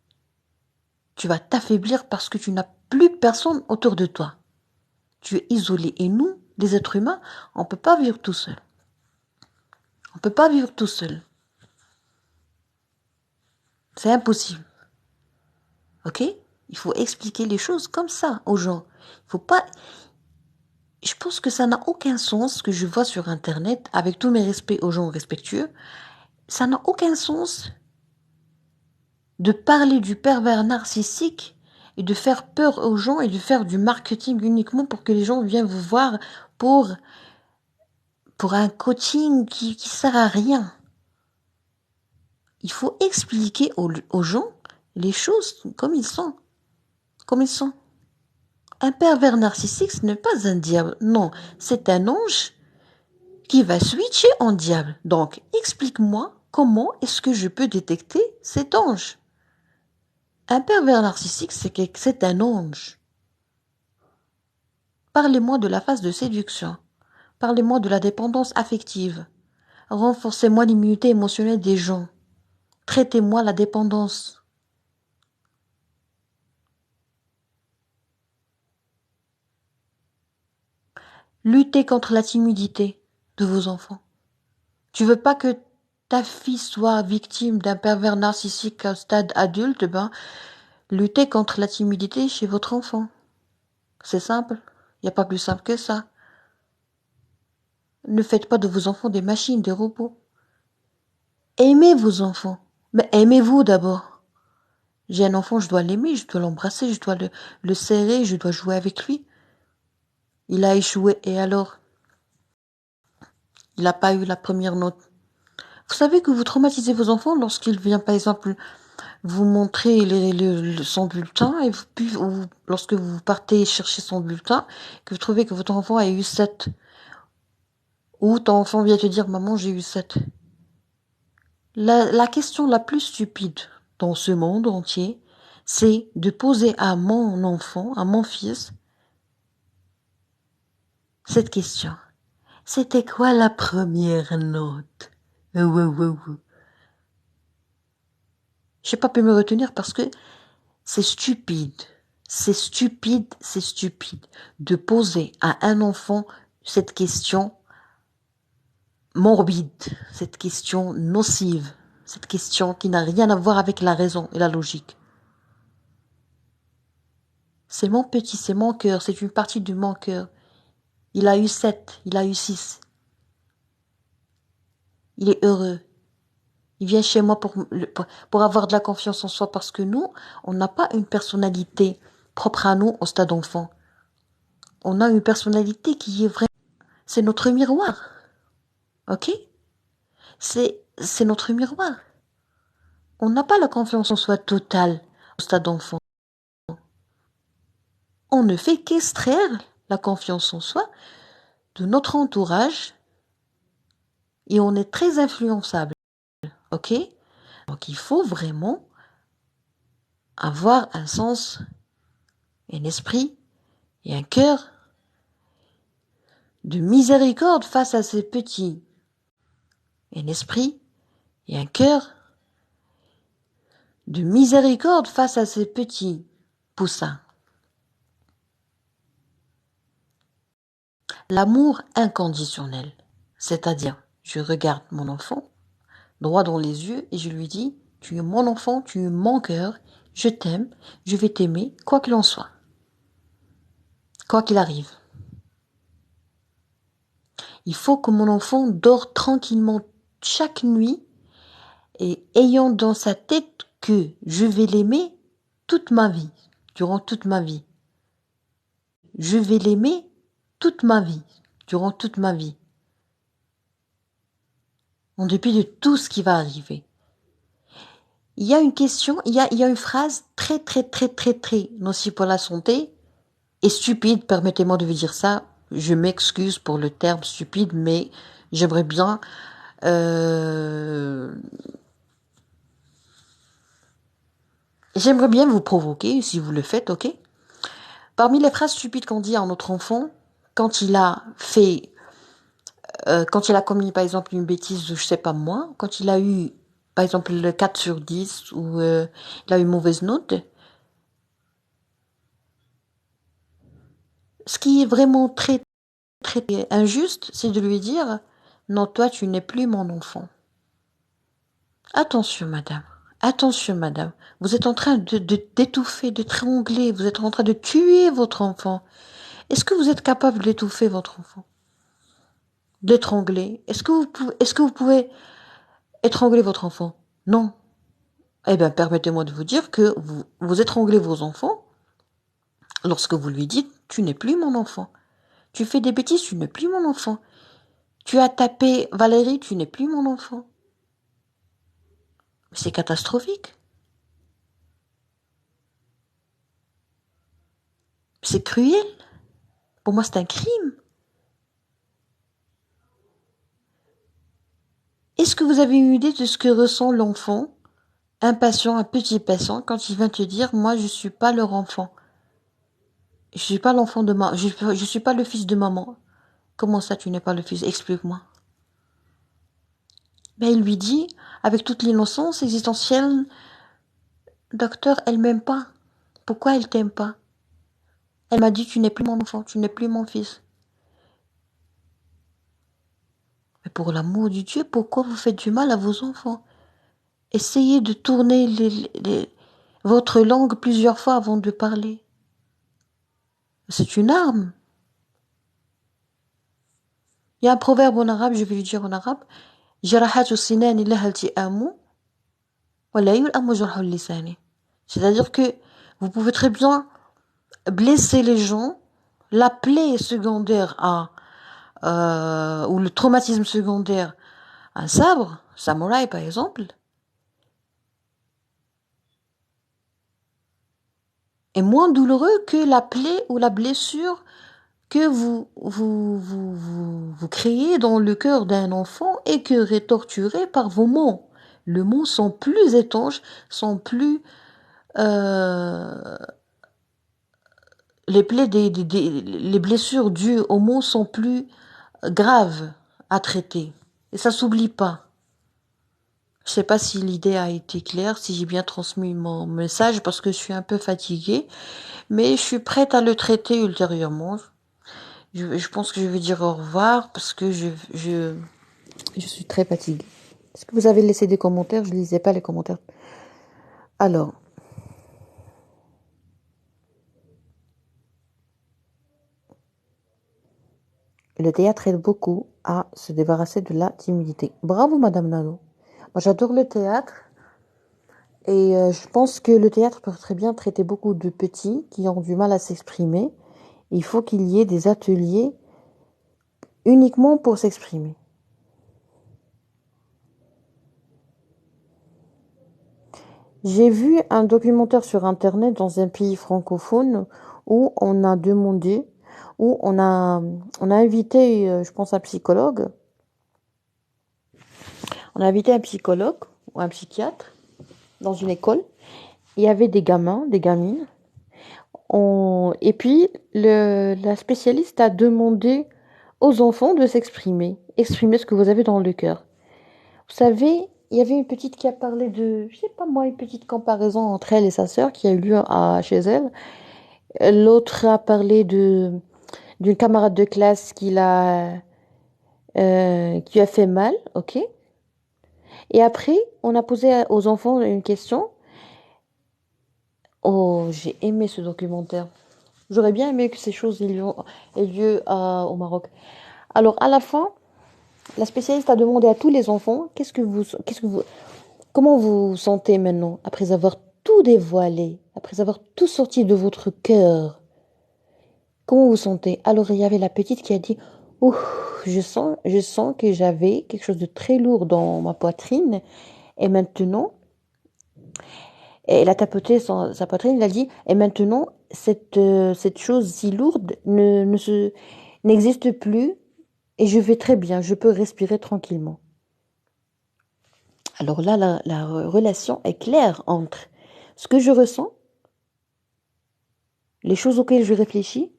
tu vas t'affaiblir parce que tu n'as plus personne autour de toi. Tu es isolé. Et nous, les êtres humains, on ne peut pas vivre tout seul. On ne peut pas vivre tout seul. C'est impossible. Ok? Il faut expliquer les choses comme ça aux gens. Il faut pas. Je pense que ça n'a aucun sens ce que je vois sur Internet, avec tous mes respects aux gens respectueux. Ça n'a aucun sens de parler du pervers narcissique et de faire peur aux gens et de faire du marketing uniquement pour que les gens viennent vous voir pour un coaching qui sert à rien. Il faut expliquer aux gens les choses comme ils sont. Comme ils sont. Un pervers narcissique, ce n'est pas un diable. Non, c'est un ange qui va switcher en diable. Donc, explique-moi comment est-ce que je peux détecter cet ange. Un pervers narcissique, c'est un ange. Parlez-moi de la phase de séduction. Parlez-moi de la dépendance affective. Renforcez-moi l'immunité émotionnelle des gens. Traitez-moi la dépendance. Luttez contre la timidité de vos enfants. Tu veux pas que ta fille soit victime d'un pervers narcissique au stade adulte, luttez contre la timidité chez votre enfant. C'est simple. Il n'y a pas plus simple que ça. Ne faites pas de vos enfants des machines, des robots. Aimez vos enfants. Mais aimez-vous d'abord. J'ai un enfant, je dois l'aimer, je dois l'embrasser, je dois le serrer, je dois jouer avec lui. Il a échoué, et alors? Il n'a pas eu la première note. Vous savez que vous traumatisez vos enfants lorsqu'il vient, par exemple, vous montrer son bulletin, et puis lorsque vous partez chercher son bulletin, que vous trouvez que votre enfant a eu 7. Ou ton enfant vient te dire, maman, j'ai eu 7. La question la plus stupide dans ce monde entier, c'est de poser à mon enfant, à mon fils, cette question. C'était quoi la première note? J'ai pas pu me retenir parce que c'est stupide. C'est stupide, c'est stupide de poser à un enfant cette question morbide, cette question nocive, cette question qui n'a rien à voir avec la raison et la logique. C'est mon petit, c'est mon cœur, c'est une partie de mon cœur. Il a eu 7, il a eu 6. Il est heureux. Il vient chez moi pour avoir de la confiance en soi parce que nous, on n'a pas une personnalité propre à nous au stade enfant. On a une personnalité qui est vraie. C'est notre miroir. Ok? C'est notre miroir. On n'a pas la confiance en soi totale au stade enfant. On ne fait qu'extraire la confiance en soi de notre entourage et on est très influençable. Ok? Donc il faut vraiment avoir un sens, un esprit et un cœur de miséricorde face à ces petits. Un esprit et un cœur de miséricorde face à ces petits poussins. L'amour inconditionnel, c'est-à-dire, je regarde mon enfant droit dans les yeux et je lui dis, tu es mon enfant, tu es mon cœur, je t'aime, je vais t'aimer, quoi qu'il en soit, quoi qu'il arrive. Il faut que mon enfant dort tranquillement chaque nuit et ayant dans sa tête que je vais l'aimer toute ma vie, durant toute ma vie. Je vais l'aimer toute ma vie, durant toute ma vie. en dépit de tout ce qui va arriver. Il y a une question, il y a une phrase très nocive pour la santé et stupide, permettez-moi de vous dire ça. Je m'excuse pour le terme stupide, mais j'aimerais bien vous provoquer, si vous le faites, ok? Parmi les phrases stupides qu'on dit à notre enfant, quand il a fait, quand il a commis par exemple une bêtise, je sais pas moi, quand il a eu par exemple le 4 sur 10 ou il a eu une mauvaise note, ce qui est vraiment très injuste, c'est de lui dire non, toi tu n'es plus mon enfant. Attention madame, vous êtes en train d'étouffer, de trangler, vous êtes en train de tuer votre enfant. Est-ce que vous êtes capable d'étouffer votre enfant? D'étrangler? Est-ce que vous pouvez étrangler votre enfant? Non. Eh bien, permettez-moi de vous dire que vous étranglez vos enfants lorsque vous lui dites, tu n'es plus mon enfant. Tu fais des bêtises, tu n'es plus mon enfant. Tu as tapé Valérie, tu n'es plus mon enfant. C'est catastrophique. C'est cruel. Pour moi, c'est un crime. Est-ce que vous avez une idée de ce que ressent l'enfant, impatient, un petit patient, quand il vient te dire, moi, je suis pas leur enfant. Je suis pas l'enfant de maman. Je suis pas le fils de maman. Comment ça, tu n'es pas le fils? Explique-moi. Ben, il lui dit, avec toute l'innocence existentielle, docteur, elle m'aime pas. Pourquoi elle t'aime pas? Elle m'a dit, tu n'es plus mon enfant, tu n'es plus mon fils. Mais pour l'amour du Dieu, pourquoi vous faites du mal à vos enfants? Essayez de tourner votre langue plusieurs fois avant de parler. C'est une arme. Il y a un proverbe en arabe, je vais lui dire en arabe. C'est-à-dire que vous pouvez très bien blesser les gens, la plaie secondaire ou le traumatisme secondaire, un sabre, samouraï par exemple, est moins douloureux que la plaie ou la blessure que vous créez dans le cœur d'un enfant et que rétorturez par vos mots. Les mots sont plus étanches, sont plus les plaies les blessures dues aux mots sont plus graves à traiter. Et ça s'oublie pas. Je sais pas si l'idée a été claire, si j'ai bien transmis mon message parce que je suis un peu fatiguée, mais je suis prête à le traiter ultérieurement. Je pense que je vais dire au revoir parce que je suis très fatiguée. Est-ce que vous avez laissé des commentaires? Je lisais pas les commentaires. Alors, le théâtre aide beaucoup à se débarrasser de la timidité. Bravo, Madame Nano. Moi, j'adore le théâtre et je pense que le théâtre peut très bien traiter beaucoup de petits qui ont du mal à s'exprimer. Il faut qu'il y ait des ateliers uniquement pour s'exprimer. J'ai vu un documentaire sur Internet dans un pays francophone où on a demandé, où on a invité, je pense, un psychologue. On a invité un psychologue ou un psychiatre dans une école. Il y avait des gamins, des gamines. Et puis, la spécialiste a demandé aux enfants de s'exprimer. Exprimer ce que vous avez dans le cœur. Vous savez, il y avait une petite qui a parlé de, je sais pas moi, une petite comparaison entre elle et sa sœur qui a eu lieu chez elle. L'autre a parlé d'une camarade de classe qui a fait mal, ok? Et après, on a posé aux enfants une question. Oh, j'ai aimé ce documentaire. J'aurais bien aimé que ces choses aient lieu au Maroc. Alors, à la fin, la spécialiste a demandé à tous les enfants, comment vous vous sentez maintenant, après avoir tout dévoilé, après avoir tout sorti de votre cœur? Comment vous vous sentez? Alors, il y avait la petite qui a dit, Ouh, je sens que j'avais quelque chose de très lourd dans ma poitrine. Et maintenant, elle a tapoté sa poitrine, elle a dit, et maintenant, cette chose si lourde n'existe plus et je vais très bien, je peux respirer tranquillement. Alors là, la relation est claire entre ce que je ressens, les choses auxquelles je réfléchis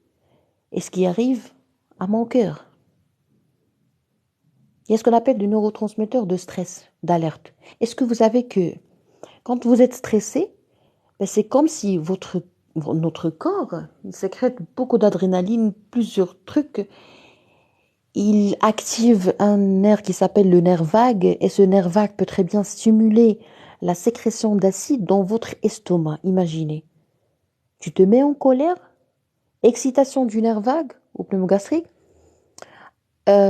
et ce qui arrive à mon cœur. Il y a ce qu'on appelle des neurotransmetteurs de stress, d'alerte. Est-ce que vous savez que quand vous êtes stressé, ben c'est comme si notre corps il sécrète beaucoup d'adrénaline, plusieurs trucs. Il active un nerf qui s'appelle le nerf vague et ce nerf vague peut très bien stimuler la sécrétion d'acide dans votre estomac. Imaginez. Tu te mets en colère, excitation du nerf vague au pneumogastrique,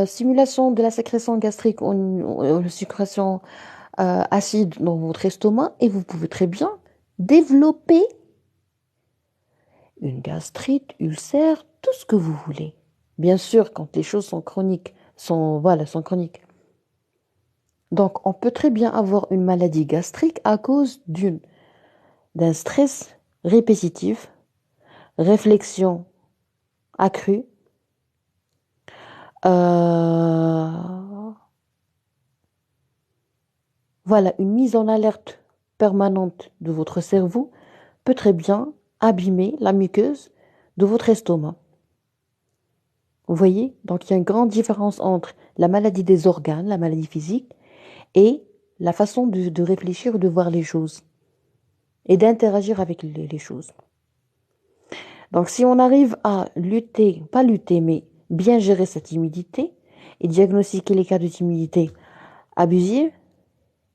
stimulation de la sécrétion gastrique ou sécrétion acide dans votre estomac et vous pouvez très bien développer une gastrite, ulcère, tout ce que vous voulez. Bien sûr, quand les choses sont chroniques, sont chroniques. Donc, on peut très bien avoir une maladie gastrique à cause d'un stress répétitif, réflexion accrue, euh, voilà, une mise en alerte permanente de votre cerveau peut très bien abîmer la muqueuse de votre estomac. Vous voyez? Donc, il y a une grande différence entre la maladie des organes, la maladie physique, et la façon de réfléchir, de voir les choses et d'interagir avec les choses. Donc, si on arrive à lutter, pas lutter, mais bien gérer sa timidité et diagnostiquer les cas de timidité abusive,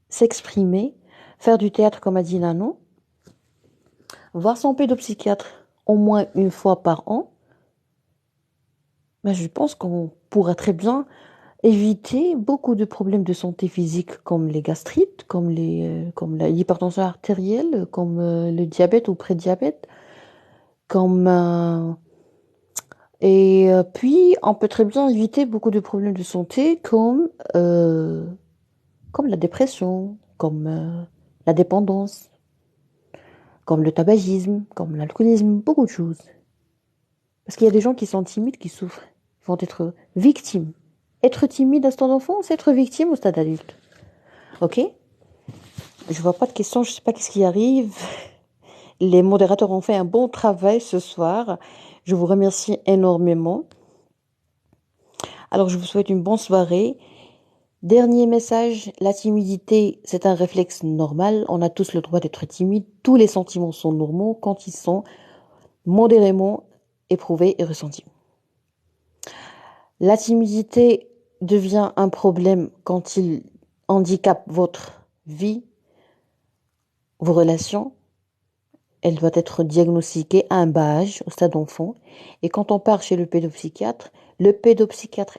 s'exprimer, faire du théâtre comme a dit Nano, voir son pédopsychiatre au moins une fois par an, ben je pense qu'on pourra très bien éviter beaucoup de problèmes de santé physique comme les gastrites, comme l'hypertension artérielle, comme le diabète ou prédiabète, comme puis on peut très bien éviter beaucoup de problèmes de santé comme la dépression, comme la dépendance, comme le tabagisme, comme l'alcoolisme, beaucoup de choses. Parce qu'il y a des gens qui sont timides, qui souffrent, ils vont être victimes. Être timide à stade d'enfant, c'est être victime au stade adulte. Ok? Je vois pas de questions, je sais pas qu'est-ce qui arrive. Les modérateurs ont fait un bon travail ce soir. Je vous remercie énormément. Alors, je vous souhaite une bonne soirée. Dernier message, la timidité, c'est un réflexe normal. On a tous le droit d'être timide. Tous les sentiments sont normaux quand ils sont modérément éprouvés et ressentis. La timidité devient un problème quand il handicape votre vie, vos relations. Elle doit être diagnostiquée à un bas âge, au stade enfant. Et quand on part chez le pédopsychiatre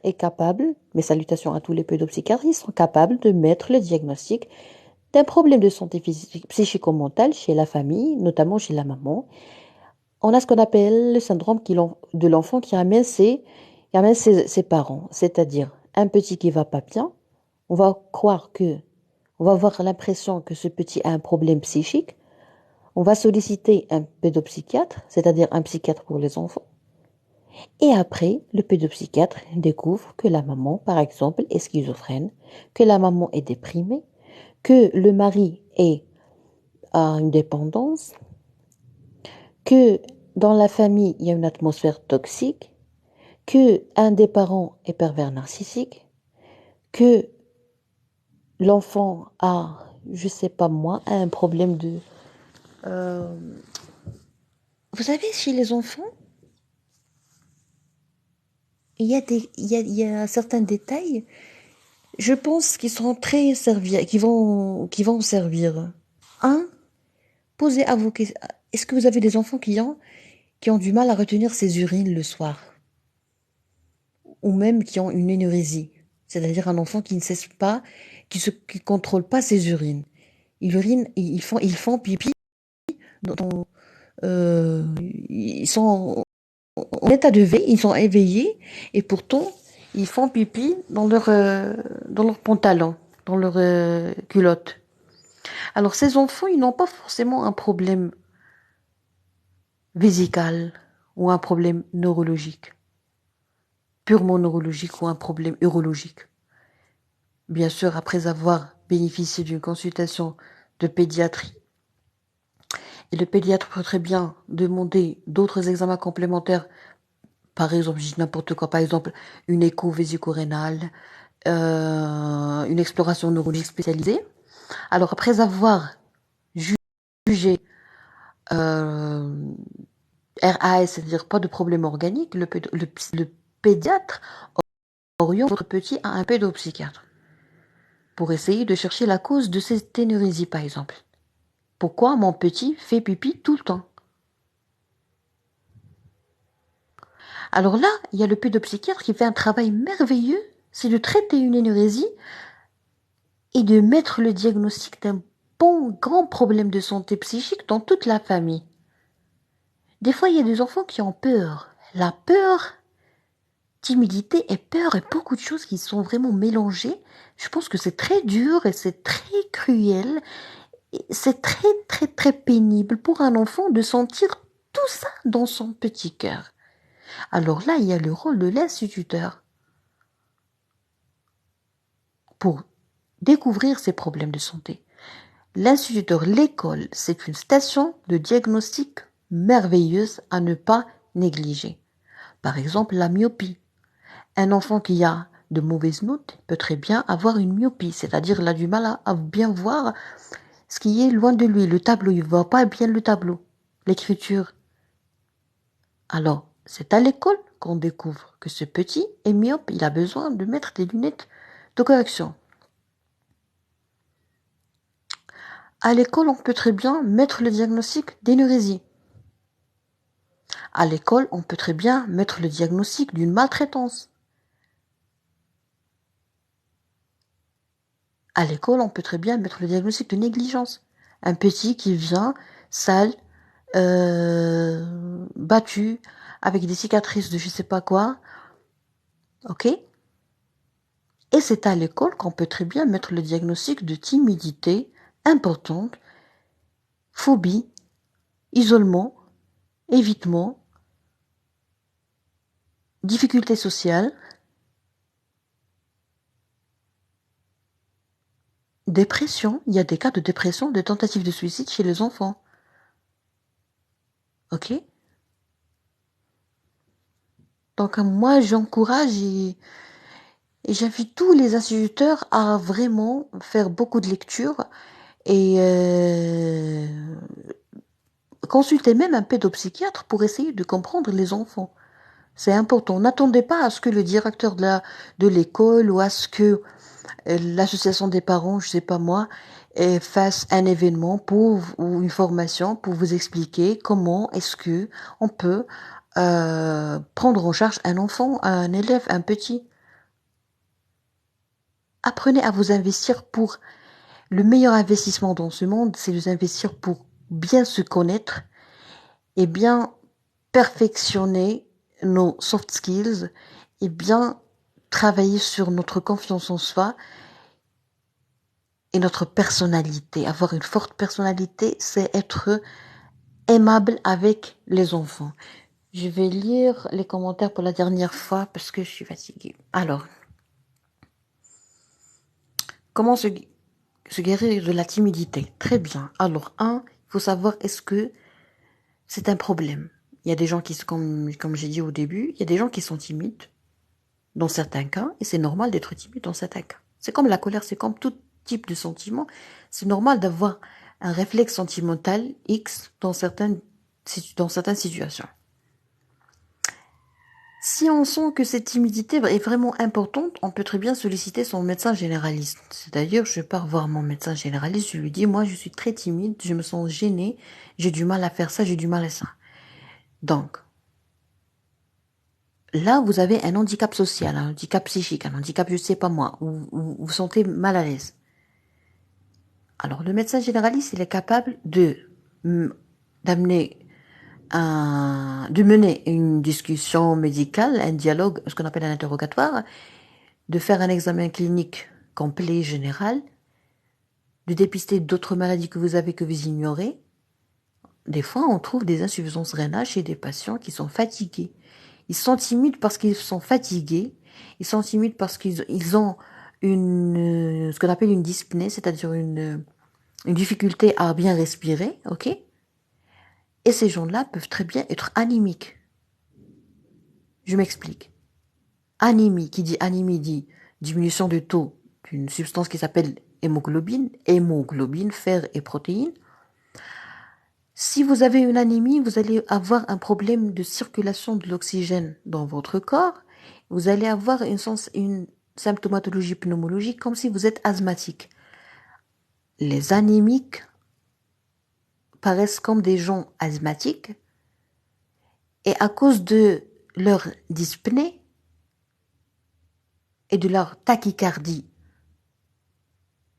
est capable, mes salutations à tous les pédopsychiatres, ils sont capables de mettre le diagnostic d'un problème de santé psychico-mentale chez la famille, notamment chez la maman. On a ce qu'on appelle le syndrome de l'enfant qui amène ses parents, c'est-à-dire un petit qui va pas bien, on va on va avoir l'impression que ce petit a un problème psychique, on va solliciter un pédopsychiatre, c'est-à-dire un psychiatre pour les enfants, et après, le pédopsychiatre découvre que la maman, par exemple, est schizophrène, que la maman est déprimée, que le mari a une dépendance, que dans la famille, il y a une atmosphère toxique, que un des parents est pervers narcissique, que l'enfant a, je sais pas moi, un problème de... euh, Vous savez, chez les enfants, il y a certains détails, je pense, qui seront très servir, qui vont servir. Un, posez à vous questions. Est-ce que vous avez des enfants qui ont du mal à retenir ses urines le soir? Ou même qui ont une énurésie? C'est-à-dire un enfant qui ne cesse pas, qui contrôle pas ses urines. Ils font pipi dans, ils sont en état de veille, ils sont éveillés, et pourtant, ils font pipi dans leur pantalon, dans leur culotte. Alors ces enfants, ils n'ont pas forcément un problème vésical ou un problème neurologique, purement neurologique ou un problème urologique. Bien sûr, après avoir bénéficié d'une consultation de pédiatrie, et le pédiatre peut très bien demander d'autres examens complémentaires, par exemple, je dis n'importe quoi, par exemple, une écho vésico-rénale, une exploration neurologique spécialisée. Alors, après avoir jugé RAS, c'est-à-dire pas de problème organique, le pédiatre oriente votre petit à un pédopsychiatre pour essayer de chercher la cause de cette énurésie, par exemple. Pourquoi mon petit fait pipi tout le temps? Alors là, il y a le pédopsychiatre qui fait un travail merveilleux, c'est de traiter une énurésie et de mettre le diagnostic d'un bon grand problème de santé psychique dans toute la famille. Des fois, il y a des enfants qui ont peur. La peur, timidité et peur et beaucoup de choses qui sont vraiment mélangées. Je pense que c'est très dur et c'est très cruel. Et c'est très, très, très pénible pour un enfant de sentir tout ça dans son petit cœur. Alors là, il y a le rôle de l'instituteur pour découvrir ces problèmes de santé. L'instituteur, l'école, c'est une station de diagnostic merveilleuse à ne pas négliger. Par exemple, la myopie. Un enfant qui a de mauvaises notes peut très bien avoir une myopie, c'est-à-dire il a du mal à bien voir ce qui est loin de lui. Le tableau, il ne voit pas bien le tableau, l'écriture. Alors, c'est à l'école qu'on découvre que ce petit est myope, il a besoin de mettre des lunettes de correction. À l'école, on peut très bien mettre le diagnostic d'énurésie. À l'école, on peut très bien mettre le diagnostic d'une maltraitance. À l'école, on peut très bien mettre le diagnostic de négligence. Un petit qui vient sale, battu, avec des cicatrices de je sais pas quoi. Ok? Et c'est à l'école qu'on peut très bien mettre le diagnostic de timidité importante, phobie, isolement, évitement, difficultés sociales, dépression. Il y a des cas de dépression, de tentatives de suicide chez les enfants. Ok? Donc moi, j'encourage et j'invite tous les instituteurs à vraiment faire beaucoup de lectures et consulter même un pédopsychiatre pour essayer de comprendre les enfants. C'est important. N'attendez pas à ce que le directeur de l'école ou à ce que l'association des parents, je sais pas moi, fasse un événement ou une formation pour vous expliquer comment est-ce que on peut prendre en charge un enfant, un élève, un petit. Apprenez à vous investir pour le meilleur investissement dans ce monde, c'est de s'investir pour bien se connaître et bien perfectionner nos soft skills et bien travailler sur notre confiance en soi et notre personnalité. Avoir une forte personnalité, c'est être aimable avec les enfants. Je vais lire les commentaires pour la dernière fois parce que je suis fatiguée. Alors, comment se guérir de la timidité? Très bien. Alors, il faut savoir est-ce que c'est un problème. Il y a des gens qui, comme j'ai dit au début, il y a des gens qui sont timides dans certains cas, et c'est normal d'être timide dans certains cas. C'est comme la colère, c'est comme tout type de sentiment. C'est normal d'avoir un réflexe sentimental X dans certaines situations. Si on sent que cette timidité est vraiment importante, on peut très bien solliciter son médecin généraliste. C'est-à-dire, je pars voir mon médecin généraliste, je lui dis, moi je suis très timide, je me sens gênée, j'ai du mal à faire ça, j'ai du mal à ça. Donc, là, vous avez un handicap social, un handicap psychique, un handicap, je sais pas moi, où vous vous sentez mal à l'aise. Alors, le médecin généraliste, il est capable d'amener de mener une discussion médicale, un dialogue, ce qu'on appelle un interrogatoire, de faire un examen clinique complet, général, de dépister d'autres maladies que vous avez que vous ignorez. Des fois, on trouve des insuffisances rénales chez des patients qui sont fatigués. Ils sont timides parce qu'ils sont fatigués. Ils sont timides parce qu'ils ont ce qu'on appelle une dyspnée, c'est-à-dire une difficulté à bien respirer, ok? Et ces gens-là peuvent très bien être anémiques. Je m'explique. Anémie, qui dit anémie dit diminution du taux d'une substance qui s'appelle hémoglobine, fer et protéines. Si vous avez une anémie, vous allez avoir un problème de circulation de l'oxygène dans votre corps. Vous allez avoir une symptomatologie pneumologique comme si vous êtes asthmatique. Les anémiques paraissent comme des gens asthmatiques et à cause de leur dyspnée et de leur tachycardie,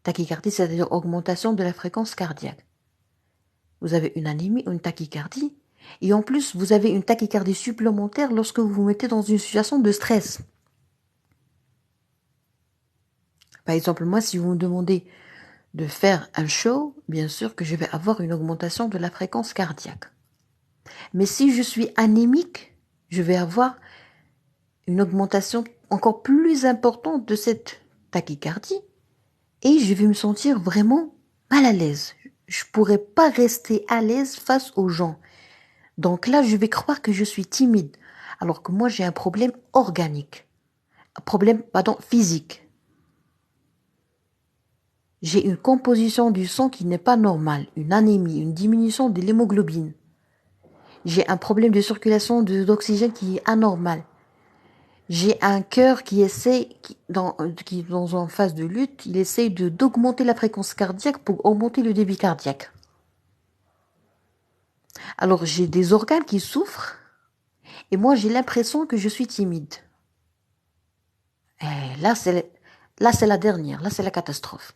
c'est-à-dire augmentation de la fréquence cardiaque. Vous avez une anémie ou une tachycardie et en plus vous avez une tachycardie supplémentaire lorsque vous vous mettez dans une situation de stress. Par exemple, moi, si vous me demandez de faire un show, bien sûr que je vais avoir une augmentation de la fréquence cardiaque. Mais si je suis anémique, je vais avoir une augmentation encore plus importante de cette tachycardie et je vais me sentir vraiment mal à l'aise. Je ne pourrais pas rester à l'aise face aux gens. Donc là, je vais croire que je suis timide, alors que moi, j'ai un problème organique, physique. J'ai une composition du sang qui n'est pas normale, une anémie, une diminution de l'hémoglobine. J'ai un problème de circulation d'oxygène qui est anormal. J'ai un cœur qui essaie, dans une phase de lutte, il essaie d'augmenter la fréquence cardiaque pour augmenter le débit cardiaque. Alors j'ai des organes qui souffrent et moi j'ai l'impression que je suis timide. Et là c'est la dernière, là c'est la catastrophe.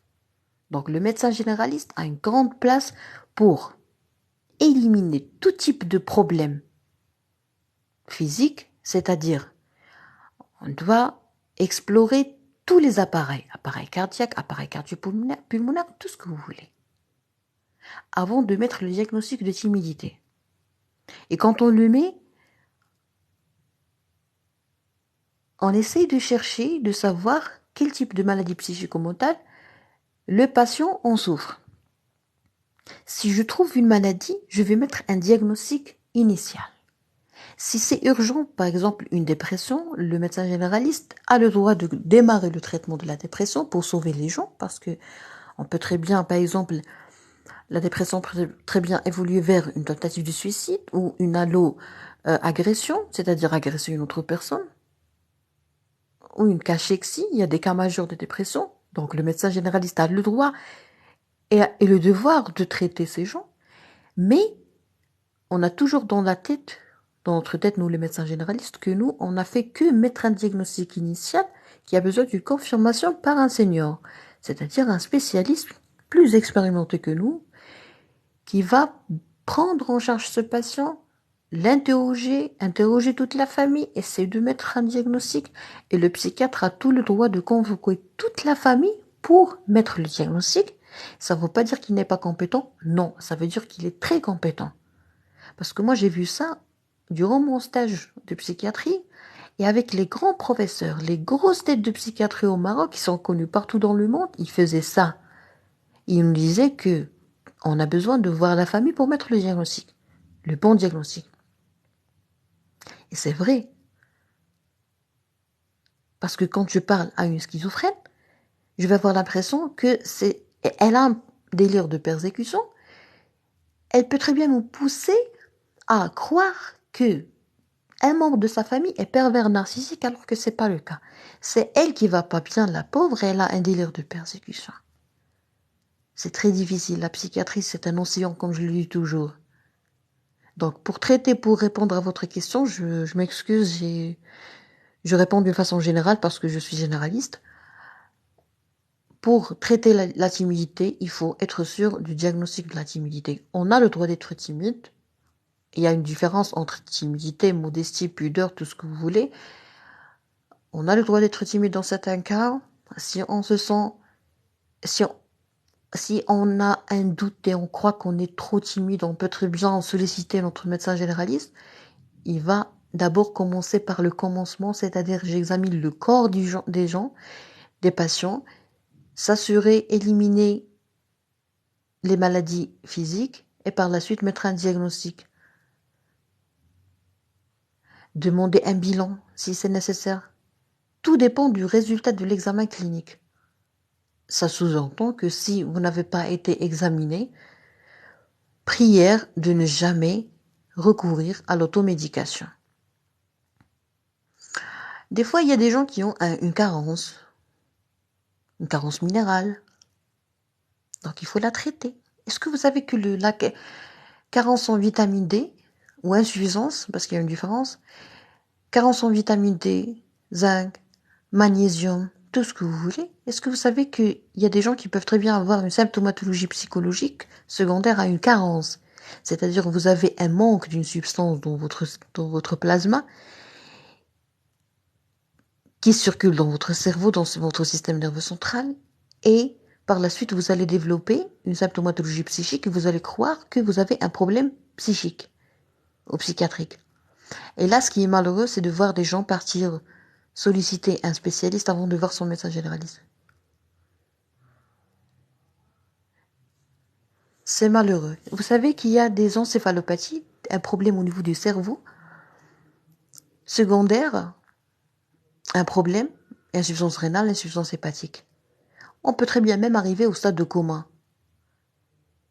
Donc le médecin généraliste a une grande place pour éliminer tout type de problème physique, c'est-à-dire on doit explorer tous les appareils cardiaques, appareils cardio-pulmonaires, tout ce que vous voulez, avant de mettre le diagnostic de timidité. Et quand on le met, on essaye de chercher, de savoir quel type de maladie psychomotrice le patient en souffre. Si je trouve une maladie, je vais mettre un diagnostic initial. Si c'est urgent, par exemple une dépression, le médecin généraliste a le droit de démarrer le traitement de la dépression pour sauver les gens, parce que on peut très bien, par exemple, la dépression peut très bien évoluer vers une tentative de suicide ou une agression, c'est-à-dire agresser une autre personne, ou une cachexie. Il y a des cas majeurs de dépression. Donc le médecin généraliste a le droit et le devoir de traiter ces gens. Mais on a toujours dans notre tête, nous les médecins généralistes, que nous, on n'a fait que mettre un diagnostic initial qui a besoin d'une confirmation par un senior, c'est-à-dire un spécialiste plus expérimenté que nous, qui va prendre en charge ce patient, l'interroger, interroger toute la famille, essayer de mettre un diagnostic, et le psychiatre a tout le droit de convoquer toute la famille pour mettre le diagnostic. Ça ne veut pas dire qu'il n'est pas compétent, non, ça veut dire qu'il est très compétent. Parce que moi j'ai vu ça durant mon stage de psychiatrie, et avec les grands professeurs, les grosses têtes de psychiatrie au Maroc, qui sont connus partout dans le monde, ils faisaient ça. Ils nous disaient que on a besoin de voir la famille pour mettre le diagnostic, le bon diagnostic. Et c'est vrai. Parce que quand je parle à une schizophrène, je vais avoir l'impression elle a un délire de persécution. Elle peut très bien nous pousser à croire que un membre de sa famille est pervers narcissique alors que c'est pas le cas. C'est elle qui va pas bien, la pauvre, et elle a un délire de persécution. C'est très difficile. La psychiatrie, c'est un océan, comme je le dis toujours. Donc, pour répondre à votre question, je m'excuse, je réponds d'une façon générale parce que je suis généraliste. Pour traiter la timidité, il faut être sûr du diagnostic de la timidité. On a le droit d'être timide. il y a une différence entre timidité, modestie, pudeur, tout ce que vous voulez. On a le droit d'être timide dans certains cas. Si on se sent, si on, si on a un doute et on croit qu'on est trop timide, on peut très bien solliciter notre médecin généraliste. Il va d'abord commencer par le commencement, c'est-à-dire j'examine le corps des gens, des patients, s'assurer, éliminer les maladies physiques et par la suite mettre un diagnostic. Demander un bilan si c'est nécessaire. Tout dépend du résultat de l'examen clinique. Ça sous-entend que si vous n'avez pas été examiné, prière de ne jamais recourir à l'automédication. Des fois, il y a des gens qui ont une carence minérale. Donc, il faut la traiter. Est-ce que vous savez que la carence en vitamine D, ou insuffisance, parce qu'il y a une différence, carence en vitamine D, zinc, magnésium, tout ce que vous voulez, est-ce que vous savez qu'il y a des gens qui peuvent très bien avoir une symptomatologie psychologique secondaire à une carence? C'est-à-dire que vous avez un manque d'une substance dans votre plasma qui circule dans votre cerveau, dans votre système nerveux central, et par la suite, vous allez développer une symptomatologie psychique et vous allez croire que vous avez un problème psychique ou psychiatrique. Et là, ce qui est malheureux, c'est de voir des gens partir solliciter un spécialiste avant de voir son médecin généraliste. C'est malheureux. Vous savez qu'il y a des encéphalopathies, un problème au niveau du cerveau, secondaire, un problème, insuffisance rénale, insuffisance hépatique. On peut très bien même arriver au stade de coma.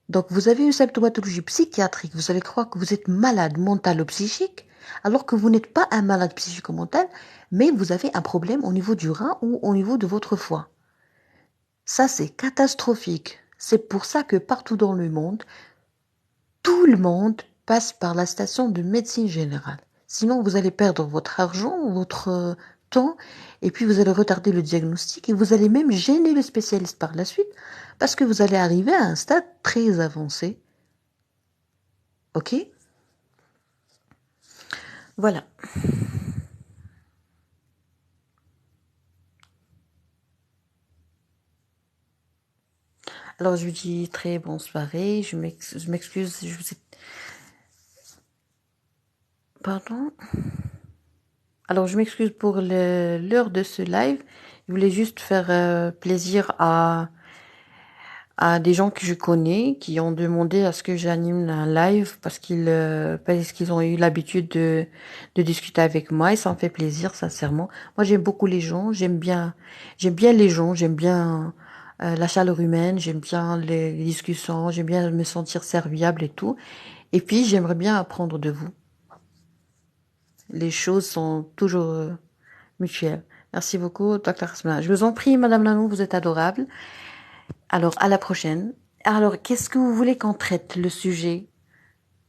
Donc vous avez une symptomatologie psychiatrique, vous allez croire que vous êtes malade mental ou psychique, alors que vous n'êtes pas un malade psychique ou mental, mais vous avez un problème au niveau du rein ou au niveau de votre foie. Ça, c'est catastrophique. C'est pour ça que partout dans le monde, tout le monde passe par la station de médecine générale. Sinon, vous allez perdre votre argent, votre temps, et puis vous allez retarder le diagnostic, et vous allez même gêner le spécialiste par la suite, parce que vous allez arriver à un stade très avancé. Ok? Voilà. Alors, je vous dis très bonne soirée. Je m'excuse. Pardon? Alors, je m'excuse pour l'heure de ce live. Je voulais juste faire plaisir à des gens que je connais qui ont demandé à ce que j'anime un live parce qu'ils ont eu l'habitude de discuter avec moi et ça me fait plaisir, sincèrement. Moi, j'aime beaucoup les gens. J'aime bien les gens. J'aime bien la chaleur humaine. J'aime bien les discussions. J'aime bien me sentir serviable et tout. Et puis, j'aimerais bien apprendre de vous. Les choses sont toujours mutuelles. Merci beaucoup, Dr. Asma. Je vous en prie, Madame Lanou, vous êtes adorable. Alors, à la prochaine. Alors, qu'est-ce que vous voulez qu'on traite le sujet?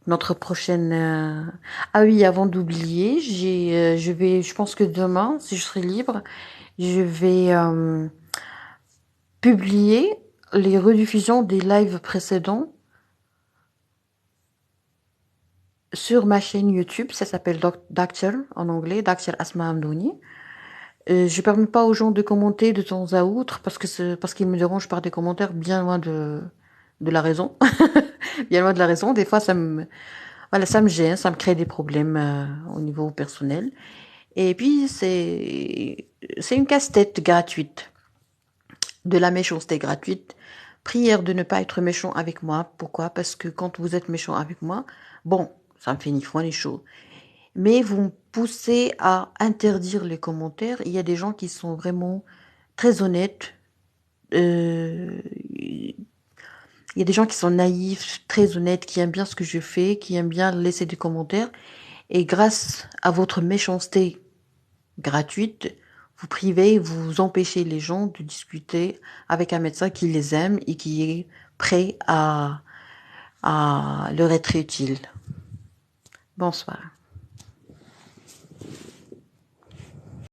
Notre prochaine... Ah oui, avant d'oublier, je pense que demain, si je serai libre, je vais publier les rediffusions des lives précédents sur ma chaîne YouTube. Ça s'appelle Doctor en anglais, Dr. Asma Amdouni. Je permets pas aux gens de commenter de temps à autre parce qu'ils me dérangent par des commentaires bien loin de la raison. Bien loin de la raison. Des fois, voilà, ça me gêne, ça me crée des problèmes au niveau personnel. Et puis, c'est une casse-tête gratuite. De la méchanceté gratuite. Prière de ne pas être méchant avec moi. Pourquoi? Parce que quand vous êtes méchant avec moi, bon, ça me fait ni froid ni chaud. Mais vous me poussez à interdire les commentaires. Il y a des gens qui sont vraiment très honnêtes. Il y a des gens qui sont naïfs, très honnêtes, qui aiment bien ce que je fais, qui aiment bien laisser des commentaires. Et grâce à votre méchanceté gratuite, vous empêchez les gens de discuter avec un médecin qui les aime et qui est prêt à leur être utile. Bonsoir.